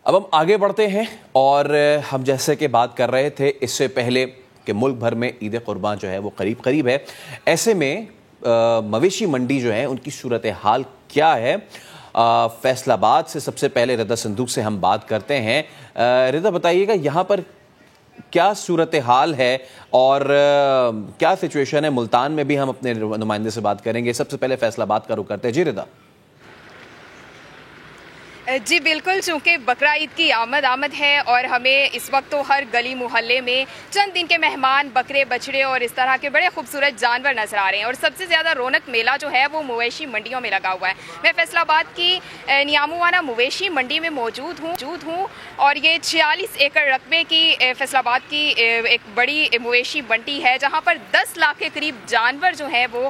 اب ہم آگے بڑھتے ہیں اور ہم جیسے کہ بات کر رہے تھے اس سے پہلے کہ ملک بھر میں عید قربان جو ہے وہ قریب قریب ہے, ایسے میں مویشی منڈی جو ہے ان کی صورتحال کیا ہے. فیصل آباد سے سب سے پہلے رضا صندوق سے ہم بات کرتے ہیں. رضا بتائیے گا یہاں پر کیا صورتحال ہے اور کیا سچویشن ہے. ملتان میں بھی ہم اپنے نمائندے سے بات کریں گے, سب سے پہلے فیصل آباد کا رخ کرتے ہیں. جی رضا. جی بالکل, چونکہ بقرہ عید کی آمد ہے اور ہمیں اس وقت تو ہر گلی محلے میں چند دن کے مہمان, بکرے, بچڑے اور اس طرح کے بڑے خوبصورت جانور نظر آ رہے ہیں اور سب سے زیادہ رونق میلہ جو ہے وہ مویشی منڈیوں میں لگا ہوا ہے. میں فیصل آباد کی نیاموانہ مویشی منڈی میں موجود ہوں اور یہ 46 ایکڑ رقبے کی فیصل آباد کی ایک بڑی مویشی منڈی ہے جہاں پر 10 لاکھ کے قریب جانور جو ہیں وہ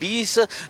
20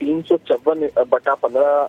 354/15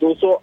200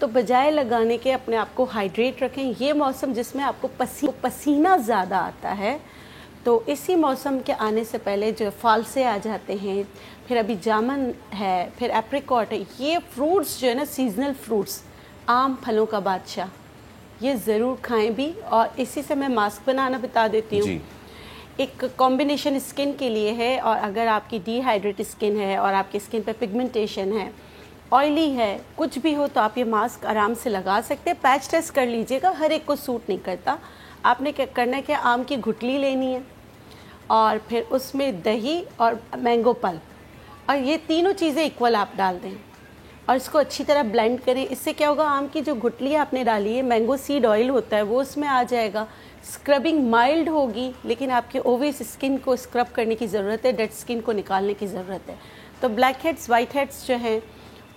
تو بجائے لگانے کے اپنے آپ کو ہائیڈریٹ رکھیں. یہ موسم جس میں آپ کو پسینہ زیادہ آتا ہے, تو اسی موسم کے آنے سے پہلے جو فالسے آ جاتے ہیں, پھر ابھی جامن ہے, پھر ایپریکاٹ ہے, یہ فروٹس جو ہے نا سیزنل فروٹس, عام پھلوں کا بادشاہ, یہ ضرور کھائیں بھی. اور اسی سے میں ماسک بنانا بتا دیتی ہوں. ایک کمبینیشن اسکن کے لیے ہے, اور اگر آپ کی ڈی ہائیڈریٹ اسکن ہے اور آپ کی اسکن پہ پگمنٹیشن ہے, آئلی ہے, کچھ بھی ہو, تو آپ یہ ماسک آرام سے لگا سکتے ہیں. پیچ ٹیسٹ کر لیجئے گا, ہر ایک کو سوٹ نہیں کرتا. آپ نے کیا کرنا ہے کہ آم کی گھٹلی لینی ہے, اور پھر اس میں دہی اور مینگو پلپ, اور یہ تینوں چیزیں ایکول آپ ڈال دیں, اور اس کو اچھی طرح بلینڈ کریں. اس سے کیا ہوگا, آم کی جو گٹلی آپ نے ڈالی ہے, مینگو سیڈ آئل ہوتا ہے, وہ اس میں آ جائے گا. اسکربنگ مائلڈ ہوگی, لیکن آپ کے اوویس اسکن کو اسکرب کرنے کی ضرورت ہے, ڈیڈ اسکن کو نکالنے کی ضرورت ہے. تو بلیک ہیڈس وائٹ ہیڈس جو ہیں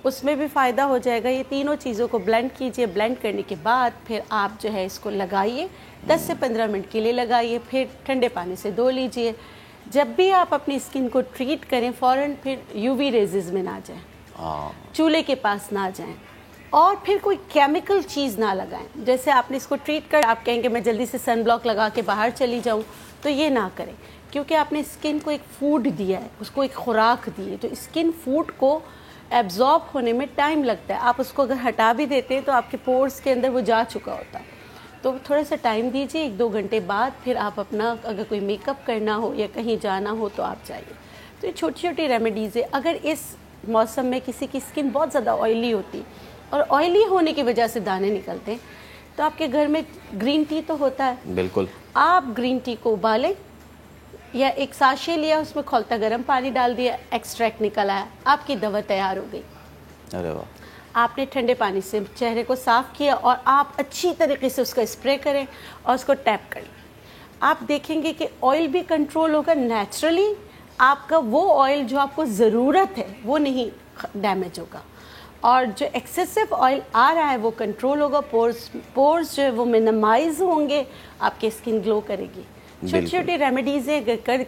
اس میں بھی فائدہ ہو جائے گا. یہ تینوں چیزوں کو بلینڈ کیجئے. بلینڈ کرنے کے بعد پھر آپ جو ہے اس کو لگائیے, 10 سے 15 منٹ کے لیے لگائیے, پھر ٹھنڈے پانی سے دھو لیجئے. جب بھی آپ اپنی اسکن کو ٹریٹ کریں, فوراً پھر یو وی ریزز میں نہ جائیں, چولہے کے پاس نہ جائیں, اور پھر کوئی کیمیکل چیز نہ لگائیں. جیسے آپ نے اس کو ٹریٹ کر, آپ کہیں گے میں جلدی سے سن بلاک لگا کے باہر چلی جاؤں, تو یہ نہ کریں, کیونکہ آپ نے اسکن کو ایک فوڈ دیا ہے, اس کو ایک خوراک دی ہے. تو اسکن فوڈ کو ایبزارب ہونے میں ٹائم لگتا ہے. آپ اس کو اگر ہٹا بھی دیتے ہیں تو آپ کے پورس کے اندر وہ جا چکا ہوتا ہے. تو تھوڑا سا ٹائم دیجیے, 1-2 گھنٹے بعد پھر آپ اپنا, اگر کوئی میک اپ کرنا ہو یا کہیں جانا ہو تو آپ جائیے. تو یہ چھوٹی چھوٹی ریمیڈیز ہے. اگر اس موسم میں کسی کی اسکن بہت زیادہ آئلی ہوتی اور آئلی ہونے کی وجہ سے دانے نکلتے ہیں, تو آپ کے گھر میں گرین ٹی تو ہوتا ہے, بالکل, آپ گرین ٹی کو ابالیں, یا ایک ساشے لیا, اس میں کھولتا گرم پانی ڈال دیا, ایکسٹریکٹ نکل آیا, آپ کی دوا تیار ہو گئی. ارے واہ. آپ نے ٹھنڈے پانی سے چہرے کو صاف کیا, اور آپ اچھی طریقے سے اس کا اسپرے کریں اور اس کو ٹیپ کریں. آپ دیکھیں گے کہ آئل بھی کنٹرول ہوگا نیچرلی. آپ کا وہ آئل جو آپ کو ضرورت ہے وہ نہیں ڈیمیج ہوگا, اور جو ایکسیسو آئل آ رہا ہے وہ کنٹرول ہوگا. پورز جو ہے وہ منیمائز ہوں گے, آپ کی اسکن گلو کرے گی. چھوٹی چھوٹی ریمیڈیزیں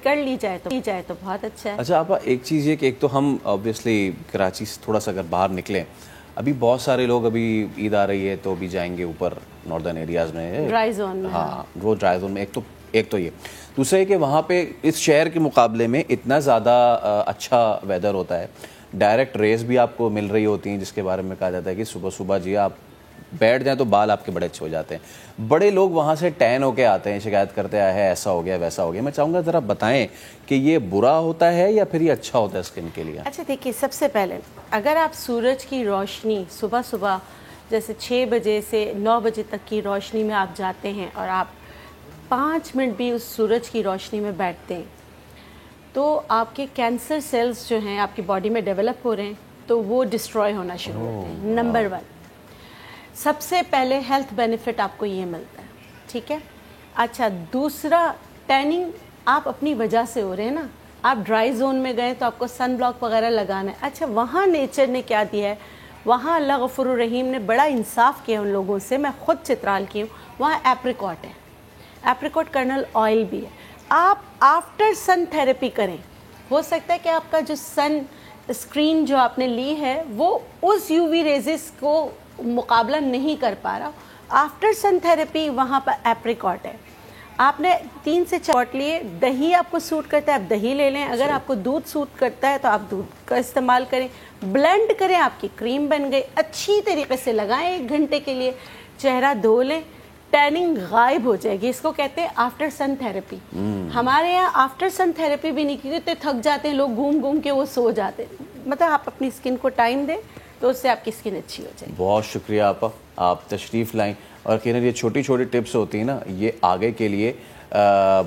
کر لی جائے تو بہت اچھا ہے. اچھا آپا, ایک چیز یہ کہ ایک تو ہم آبویسلی کراچی سے تھوڑا سا اگر باہر نکلیں, ابھی بہت سارے لوگ, ابھی عید آ رہی ہے تو ابھی جائیں گے اوپر ناردرن ایریاز میں, ڈرائی زون میں. ہاں, وہ ڈرائی زون میں. ایک تو یہ, دوسرا ہے کہ وہاں پہ اس شہر کے مقابلے میں اتنا زیادہ اچھا ویدر ہوتا ہے, ڈائریکٹ ریز بھی آپ کو مل رہی ہوتی ہیں, جس کے بارے میں کہا جاتا ہے کہ صبح صبح جی آپ بیٹھ جائیں تو بال آپ کے بڑے اچھے ہو جاتے ہیں. بڑے لوگ وہاں سے ٹین ہو کے آتے ہیں, شکایت کرتے ہیں ایسا ہو گیا ویسا ہو گیا. میں چاہوں گا ذرا بتائیں کہ یہ برا ہوتا ہے یا پھر یہ اچھا ہوتا ہے اسکن کے لیے؟ اچھا دیکھیے, سب سے پہلے اگر آپ سورج کی روشنی صبح جیسے 6 بجے سے 9 بجے تک کی روشنی میں آپ جاتے ہیں, اور آپ 5 منٹ بھی اس سورج کی روشنی میں بیٹھتے ہیں, تو آپ کے کینسر سیلز جو ہیں آپ کی باڈی میں ڈیولپ ہو رہے ہیں, تو وہ ڈسٹروائے ہونا شروع ہوتے ہیں. نمبر 1, سب سے پہلے ہیلتھ بینیفٹ آپ کو یہ ملتا ہے, ٹھیک ہے. اچھا, دوسرا, ٹیننگ آپ اپنی وجہ سے ہو رہے ہیں نا. آپ ڈرائی زون میں گئے تو آپ کو سن بلاک وغیرہ لگانا ہے. اچھا, وہاں نیچر نے کیا دیا ہے, وہاں اللہ غفور الرحیم نے بڑا انصاف کیا ان لوگوں سے. میں خود چترال کی ہوں, وہاں ایپریکاٹ ہے, ایپریکاٹ کرنل آئل بھی ہے. آپ آفٹر سن تھیراپی کریں. ہو سکتا ہے کہ آپ کا جو سن اسکرین جو آپ نے لی ہے وہ اس یو وی ریزز کو مقابلہ نہیں کر پا رہا. آفٹر سن تھیراپی وہاں پر ایپریکاٹ ہے. آپ نے 3 سے 4 لیے. دہی آپ کو سوٹ کرتا ہے, آپ دہی لے لیں. اگر آپ کو دودھ سوٹ کرتا ہے تو آپ دودھ کا استعمال کریں. بلینڈ کریں, آپ کی کریم بن گئی. اچھی طریقے سے لگائیں 1 گھنٹے کے لیے, چہرہ دھو لیں, ٹیننگ غائب ہو جائے گی. اس کو کہتے ہیں آفٹر سن تھیراپی. ہمارے یہاں آفٹر سن تھیراپی بھی نہیں, کیونکہ تھک جاتے ہیں لوگ, گھوم کے وہ سو جاتے ہیں. مطلب آپ اپنی اسکن کو ٹائم دیں تو اس سے آپ کی اسکن اچھی ہو جائے. بہت شکریہ آپا, آپ تشریف لائیں. اور کہنا یہ چھوٹی چھوٹی ٹپس ہوتی ہیں نا, یہ آگے کے لیے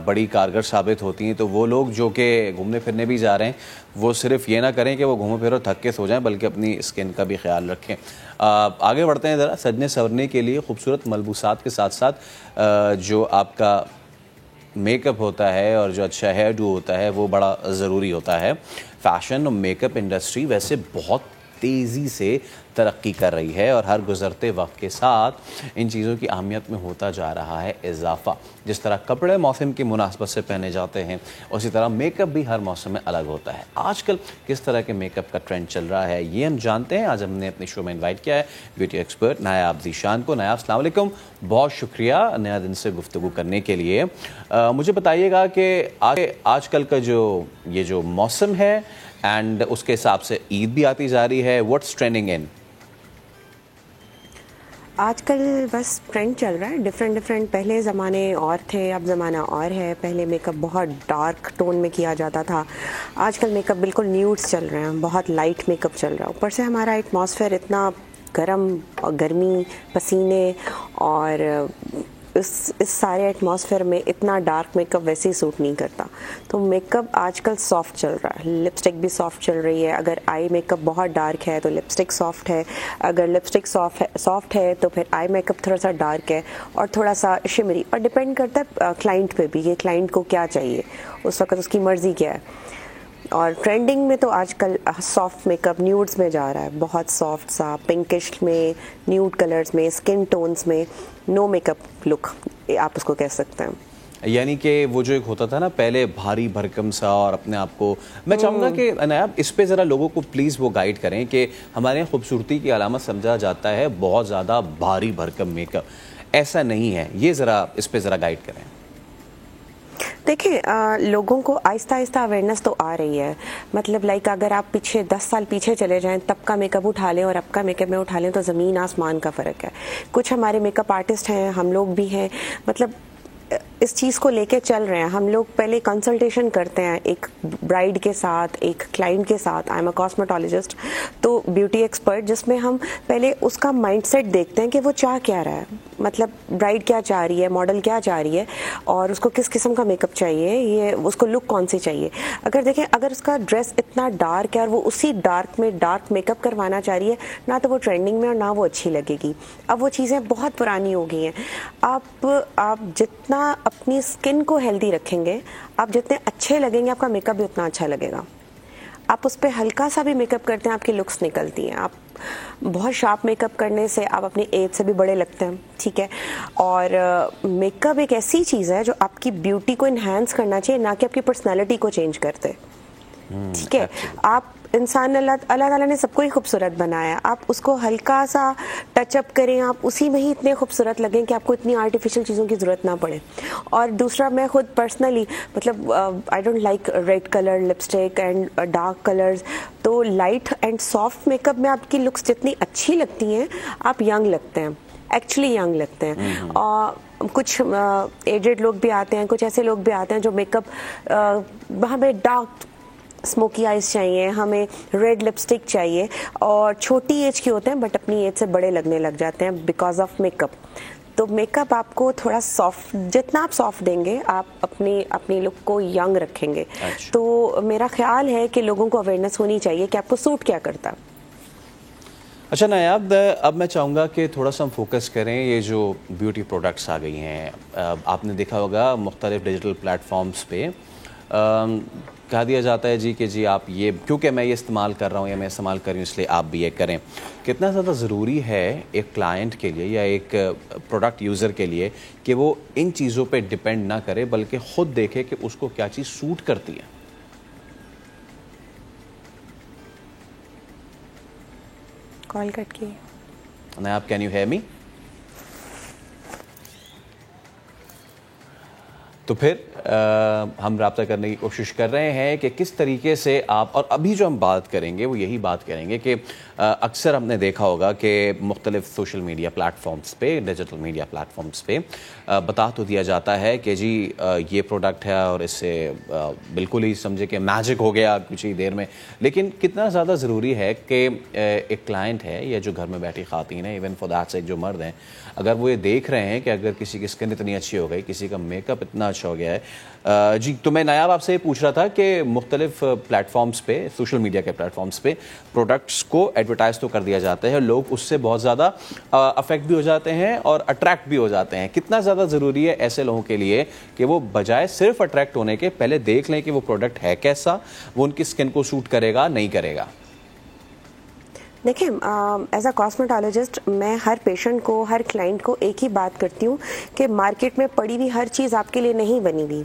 بڑی کارگر ثابت ہوتی ہیں. تو وہ لوگ جو کہ گھومنے پھرنے بھی جا رہے ہیں, وہ صرف یہ نہ کریں کہ وہ گھومو پھرو تھک کے سو جائیں, بلکہ اپنی اسکن کا بھی خیال رکھیں. آگے بڑھتے ہیں ذرا. سجنے سورنے کے لیے خوبصورت ملبوسات کے ساتھ ساتھ جو آپ کا میک اپ ہوتا ہے اور جو اچھا ہیئر ڈو ہوتا ہے وہ بڑا ضروری ہوتا ہے. فیشن اور میک اپ انڈسٹری ویسے بہت تیزی سے ترقی کر رہی ہے اور ہر گزرتے وقت کے ساتھ ان چیزوں کی اہمیت میں ہوتا جا رہا ہے اضافہ. جس طرح کپڑے موسم کی مناسبت سے پہنے جاتے ہیں اسی طرح میک اپ بھی ہر موسم میں الگ ہوتا ہے. آج کل کس طرح کے میک اپ کا ٹرینڈ چل رہا ہے یہ ہم جانتے ہیں. آج ہم نے اپنے شو میں انوائٹ کیا ہے بیوٹی ایکسپرٹ نایاب ذیشان کو. نایاب السلام علیکم, بہت شکریہ نیا دن سے گفتگو کرنے کے لیے. مجھے بتائیے گا کہ آج کل کا یہ جو موسم ہے اینڈ اس کے حساب سے عید بھی آتی جا رہی ہے, واٹس ٹرینڈنگ ان؟ آج کل بس ٹرینڈ چل رہا ہے ڈفرینٹ. پہلے زمانے اور تھے, اب زمانہ اور ہے. پہلے میک اپ بہت ڈارک ٹون میں کیا جاتا تھا, آج کل میک اپ بالکل نیوڈس چل رہے ہیں, بہت لائٹ میک اپ چل رہا ہے. اوپر سے ہمارا ایٹماسفیئر اتنا گرم اور گرمی, پسینے اور اس سارے ایٹماسفیئر میں اتنا ڈارک میک اپ ویسے ہی سوٹ نہیں کرتا. تو میک اپ آج کل سافٹ چل رہا ہے, لپسٹک بھی سافٹ چل رہی ہے. اگر آئی میک اپ بہت ڈارک ہے تو لپسٹک سافٹ ہے, اگر لپسٹک سافٹ ہے تو پھر آئی میک اپ تھوڑا سا ڈارک ہے اور تھوڑا سا شمری. اور ڈپینڈ کرتا ہے کلائنٹ پہ بھی کہ کلائنٹ کو کیا چاہیے اس وقت, اس کی مرضی کیا ہے. اور ٹرینڈنگ میں تو آج کل سافٹ میک اپ نیوڈز میں جا رہا ہے, بہت سافٹ سا پنکش میں, نیوڈ کلرز میں, اسکن ٹونز میں, نو میک اپ لک آپ اس کو کہہ سکتے ہیں. یعنی کہ وہ جو ایک ہوتا تھا نا پہلے بھاری بھرکم سا, اور اپنے آپ کو میں چاہوں گا کہ نایاب اس پہ ذرا لوگوں کو پلیز وہ گائیڈ کریں کہ ہمارے یہاں خوبصورتی کی علامت سمجھا جاتا ہے بہت زیادہ بھاری بھرکم میک اپ, ایسا نہیں ہے. یہ ذرا اس پہ ذرا گائیڈ کریں. دیکھیں لوگوں کو آہستہ آہستہ اویئرنیس تو آ رہی ہے. مطلب لائک اگر آپ پیچھے 10 سال پیچھے چلے جائیں تب کا میک اپ اٹھا لیں اور اب کا میک اپ میں اٹھا لیں تو زمین آسمان کا فرق ہے. کچھ ہمارے میک اپ آرٹسٹ ہیں, ہم لوگ بھی ہیں, مطلب اس چیز کو لے کے چل رہے ہیں. ہم لوگ پہلے کنسلٹیشن کرتے ہیں ایک برائڈ کے ساتھ, ایک کلائنٹ کے ساتھ. آئی ایم اے کاسمیٹولوجسٹ, تو بیوٹی ایکسپرٹ, جس میں ہم پہلے اس کا مائنڈ سیٹ دیکھتے ہیں کہ وہ چاہ کیا رہا ہے. مطلب برائڈ کیا چاہ رہی ہے, ماڈل کیا چاہ رہی ہے, اور اس کو کس قسم کا میک اپ چاہیے, یہ اس کو لک کون سی چاہیے. اگر دیکھیں اگر اس کا ڈریس اتنا ڈارک ہے اور وہ اسی ڈارک میں ڈارک میک اپ کروانا چاہ رہی ہے, نہ تو وہ ٹرینڈنگ میں اور نہ وہ اچھی لگے گی. اب وہ چیزیں بہت پرانی ہو گئی ہیں. آپ جتنا اپنی اسکن کو ہیلدی رکھیں گے, آپ جتنے اچھے لگیں گے, آپ کا میک اپ بھی اتنا اچھا لگے گا. آپ اس پہ ہلکا سا بھی میک اپ کرتے ہیں, آپ کی لکس نکلتی ہیں. آپ بہت شارپ میک اپ کرنے سے آپ اپنی ایج سے بھی بڑے لگتے ہیں, ٹھیک ہے. اور میک اپ ایک ایسی چیز ہے جو آپ کی بیوٹی کو انہینس کرنا چاہیے, نہ کہ آپ کی پرسنالٹی کو چینج کرتے, ٹھیک ہے. آپ انسان اللہ تعالیٰ نے سب کو ہی خوبصورت بنایا, آپ اس کو ہلکا سا ٹچ اپ کریں, آپ اسی میں ہی اتنے خوبصورت لگیں کہ آپ کو اتنی آرٹیفیشل چیزوں کی ضرورت نہ پڑے. اور دوسرا میں خود پرسنلی مطلب I don't like red colour lipstick and dark colours. تو light and soft makeup میں آپ کی لکس جتنی اچھی لگتی ہیں آپ ینگ لگتے ہیں, ایکچولی ینگ لگتے ہیں. اور کچھ ایجڈ لوگ بھی آتے ہیں, کچھ ایسے لوگ بھی آتے ہیں جو میک اپ وہاں پہ ڈارک اسموکی آئیز چاہیے, ہمیں ریڈ لپسٹک چاہیے, اور چھوٹی ایج کے ہوتے ہیں بٹ اپنی ایج سے بڑے لگنے لگ جاتے ہیں بیکاز آف میک اپ. تو میک اپ آپ کو تھوڑا سافٹ, جتنا آپ سافٹ دیں گے آپ اپنی لک کو ینگ رکھیں گے. تو میرا خیال ہے کہ لوگوں کو اویئرنیس ہونی چاہیے کہ آپ کو سوٹ کیا کرتا. اچھا نایاب, اب میں چاہوں گا کہ تھوڑا سا ہم فوکس کریں. یہ جو بیوٹی پروڈکٹس آ گئی ہیں, آپ نے دیکھا ہوگا مختلف ڈیجیٹل پلیٹ فارمز پہ کہا دیا جاتا ہے کہ جی آپ یہ, کیونکہ میں یہ استعمال کر رہا ہوں یا میں استعمال کر رہی ہوں اس لیے آپ بھی یہ کریں. کتنا زیادہ ضروری ہے ایک کلائنٹ کے لیے یا ایک پروڈکٹ یوزر کے لیے کہ وہ ان چیزوں پہ ڈپینڈ نہ کرے بلکہ خود دیکھے کہ اس کو کیا چیز سوٹ کرتی ہے؟ کال کٹ کی. نایاب, کین یو ہیئر می؟ تو پھر ہم رابطہ کرنے کی کوشش کر رہے ہیں کہ کس طریقے سے آپ, اور ابھی جو ہم بات کریں گے وہ یہی بات کریں گے کہ اکثر ہم نے دیکھا ہوگا کہ مختلف سوشل میڈیا پلیٹ فارمز پہ, ڈیجیٹل میڈیا پلیٹ فارمز پہ بتا تو دیا جاتا ہے کہ جی یہ پروڈکٹ ہے اور اس سے بالکل ہی سمجھے کہ میجک ہو گیا کچھ ہی دیر میں. لیکن کتنا زیادہ ضروری ہے کہ ایک کلائنٹ ہے یا جو گھر میں بیٹھی خواتین ہیں, ایون فار دیٹ سیک جو مرد ہیں, اگر وہ یہ دیکھ رہے ہیں کہ اگر کسی کی اسکن اتنی اچھی ہو گئی, کسی کا میک اپ اتنا اچھا ہو گیا ہے. جی تو میں نایاب آپ سے یہ پوچھ رہا تھا کہ مختلف پلیٹ فارمز پہ, سوشل میڈیا کے پلیٹ فارمز پہ پروڈکٹس کو ایڈورٹائز تو کر دیا جاتا ہے, لوگ اس سے بہت زیادہ افیکٹ بھی ہو جاتے ہیں اور اٹریکٹ بھی ہو جاتے ہیں. کتنا زیادہ ضروری ہے ایسے لوگوں کے لیے کہ وہ بجائے صرف اٹریکٹ ہونے کے پہلے دیکھ لیں کہ وہ پروڈکٹ ہے کیسا, وہ ان کی اسکن کو سوٹ کرے گا نہیں کرے گا؟ دیکھیں ایز اے کاسمیٹالوجسٹ میں ہر پیشنٹ کو, ہر کلائنٹ کو ایک ہی بات کرتی ہوں کہ مارکیٹ میں پڑی ہوئی ہر چیز آپ کے لیے نہیں بنی ہوئی.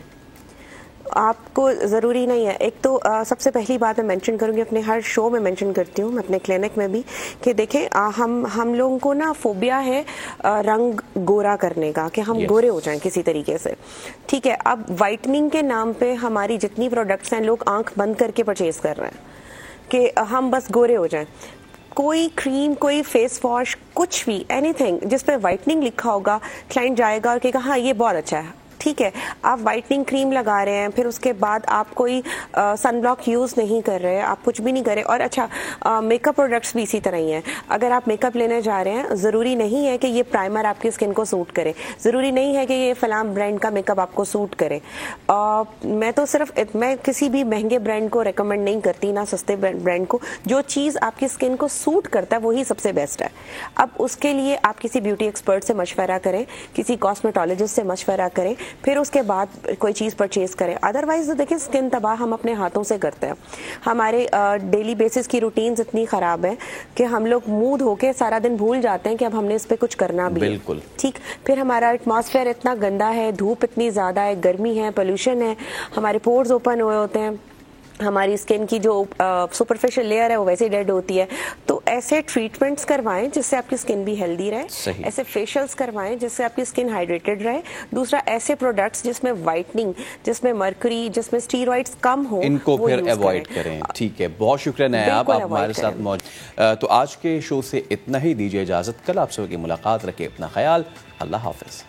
آپ کو ضروری نہیں ہے. ایک تو سب سے پہلی بات میں مینشن کروں گی, اپنے ہر شو میں مینشن کرتی ہوں, میں اپنے کلینک میں بھی, کہ دیکھیں ہم لوگوں کو نا فوبیا ہے رنگ گورا کرنے کا, کہ ہم گورے ہو جائیں کسی طریقے سے. ٹھیک ہے, اب وائٹننگ کے نام پہ ہماری جتنی پروڈکٹس ہیں لوگ آنکھ بند کر کے پرچیز کر رہے ہیں کہ ہم بس گورے ہو جائیں. کوئی کریم, کوئی فیس واش, کچھ بھی اینی تھنگ جس پہ وائٹننگ لکھا ہوگا, کلائنٹ جائے گا اور کہے گا ہاں یہ بہت اچھا ہے. ٹھیک ہے, آپ وائٹننگ کریم لگا رہے ہیں, پھر اس کے بعد آپ کوئی سن بلاک یوز نہیں کر رہے, آپ کچھ بھی نہیں کر رہے. اور اچھا میک اپ پروڈکٹس بھی اسی طرح ہی ہیں. اگر آپ میک اپ لینے جا رہے ہیں, ضروری نہیں ہے کہ یہ پرائمر آپ کی اسکن کو سوٹ کرے, ضروری نہیں ہے کہ یہ فلاں برانڈ کا میک اپ آپ کو سوٹ کرے. میں تو صرف میں کسی بھی مہنگے برانڈ کو ریکمینڈ نہیں کرتی, نہ سستے برانڈ کو. جو چیز آپ کی اسکن کو سوٹ کرتا ہے وہی سب سے بیسٹ ہے. اب اس کے لیے آپ کسی بیوٹی ایکسپرٹ سے مشورہ کریں, کسی کاسمیٹالوجسٹ سے مشورہ کریں, پھر اس کے بعد کوئی چیز پرچیز کریں. ادروائز تو دیکھیں اسکن تباہ ہم اپنے ہاتھوں سے کرتے ہیں. ہمارے ڈیلی بیسس کی روٹینز اتنی خراب ہیں کہ ہم لوگ مود ہو کے سارا دن بھول جاتے ہیں کہ اب ہم نے اس پہ کچھ کرنا بھی. بالکل ٹھیک. پھر ہمارا ایٹماسفیئر اتنا گندا ہے, دھوپ اتنی زیادہ ہے, گرمی ہے, پولوشن ہے, ہمارے پورز اوپن ہوئے ہوتے ہیں, ہماری اسکن کی جو سپرفیشل لیئر ہے وہ ویسے ڈیڈ ہوتی ہے. تو ایسے ٹریٹمنٹس کروائیں جس سے آپ کی اسکن بھی ہیلدی رہے, ایسے فیشیلس کروائیں جس سے آپ کی اسکن ہائیڈریٹڈ رہے. دوسرا ایسے پروڈکٹس جس میں وائٹننگ, جس میں مرکری, جس میں اسٹیرائڈس کم ہو, ان کو پھر اوائڈ کریں. ٹھیک ہے, بہت شکریہ نیاب, آپ ہمارے ساتھ موجود. تو آج کے شو سے اتنا ہی, دیجیے اجازت. کل آپ سب کی ملاقات, رکھے اپنا خیال. اللہ حافظ.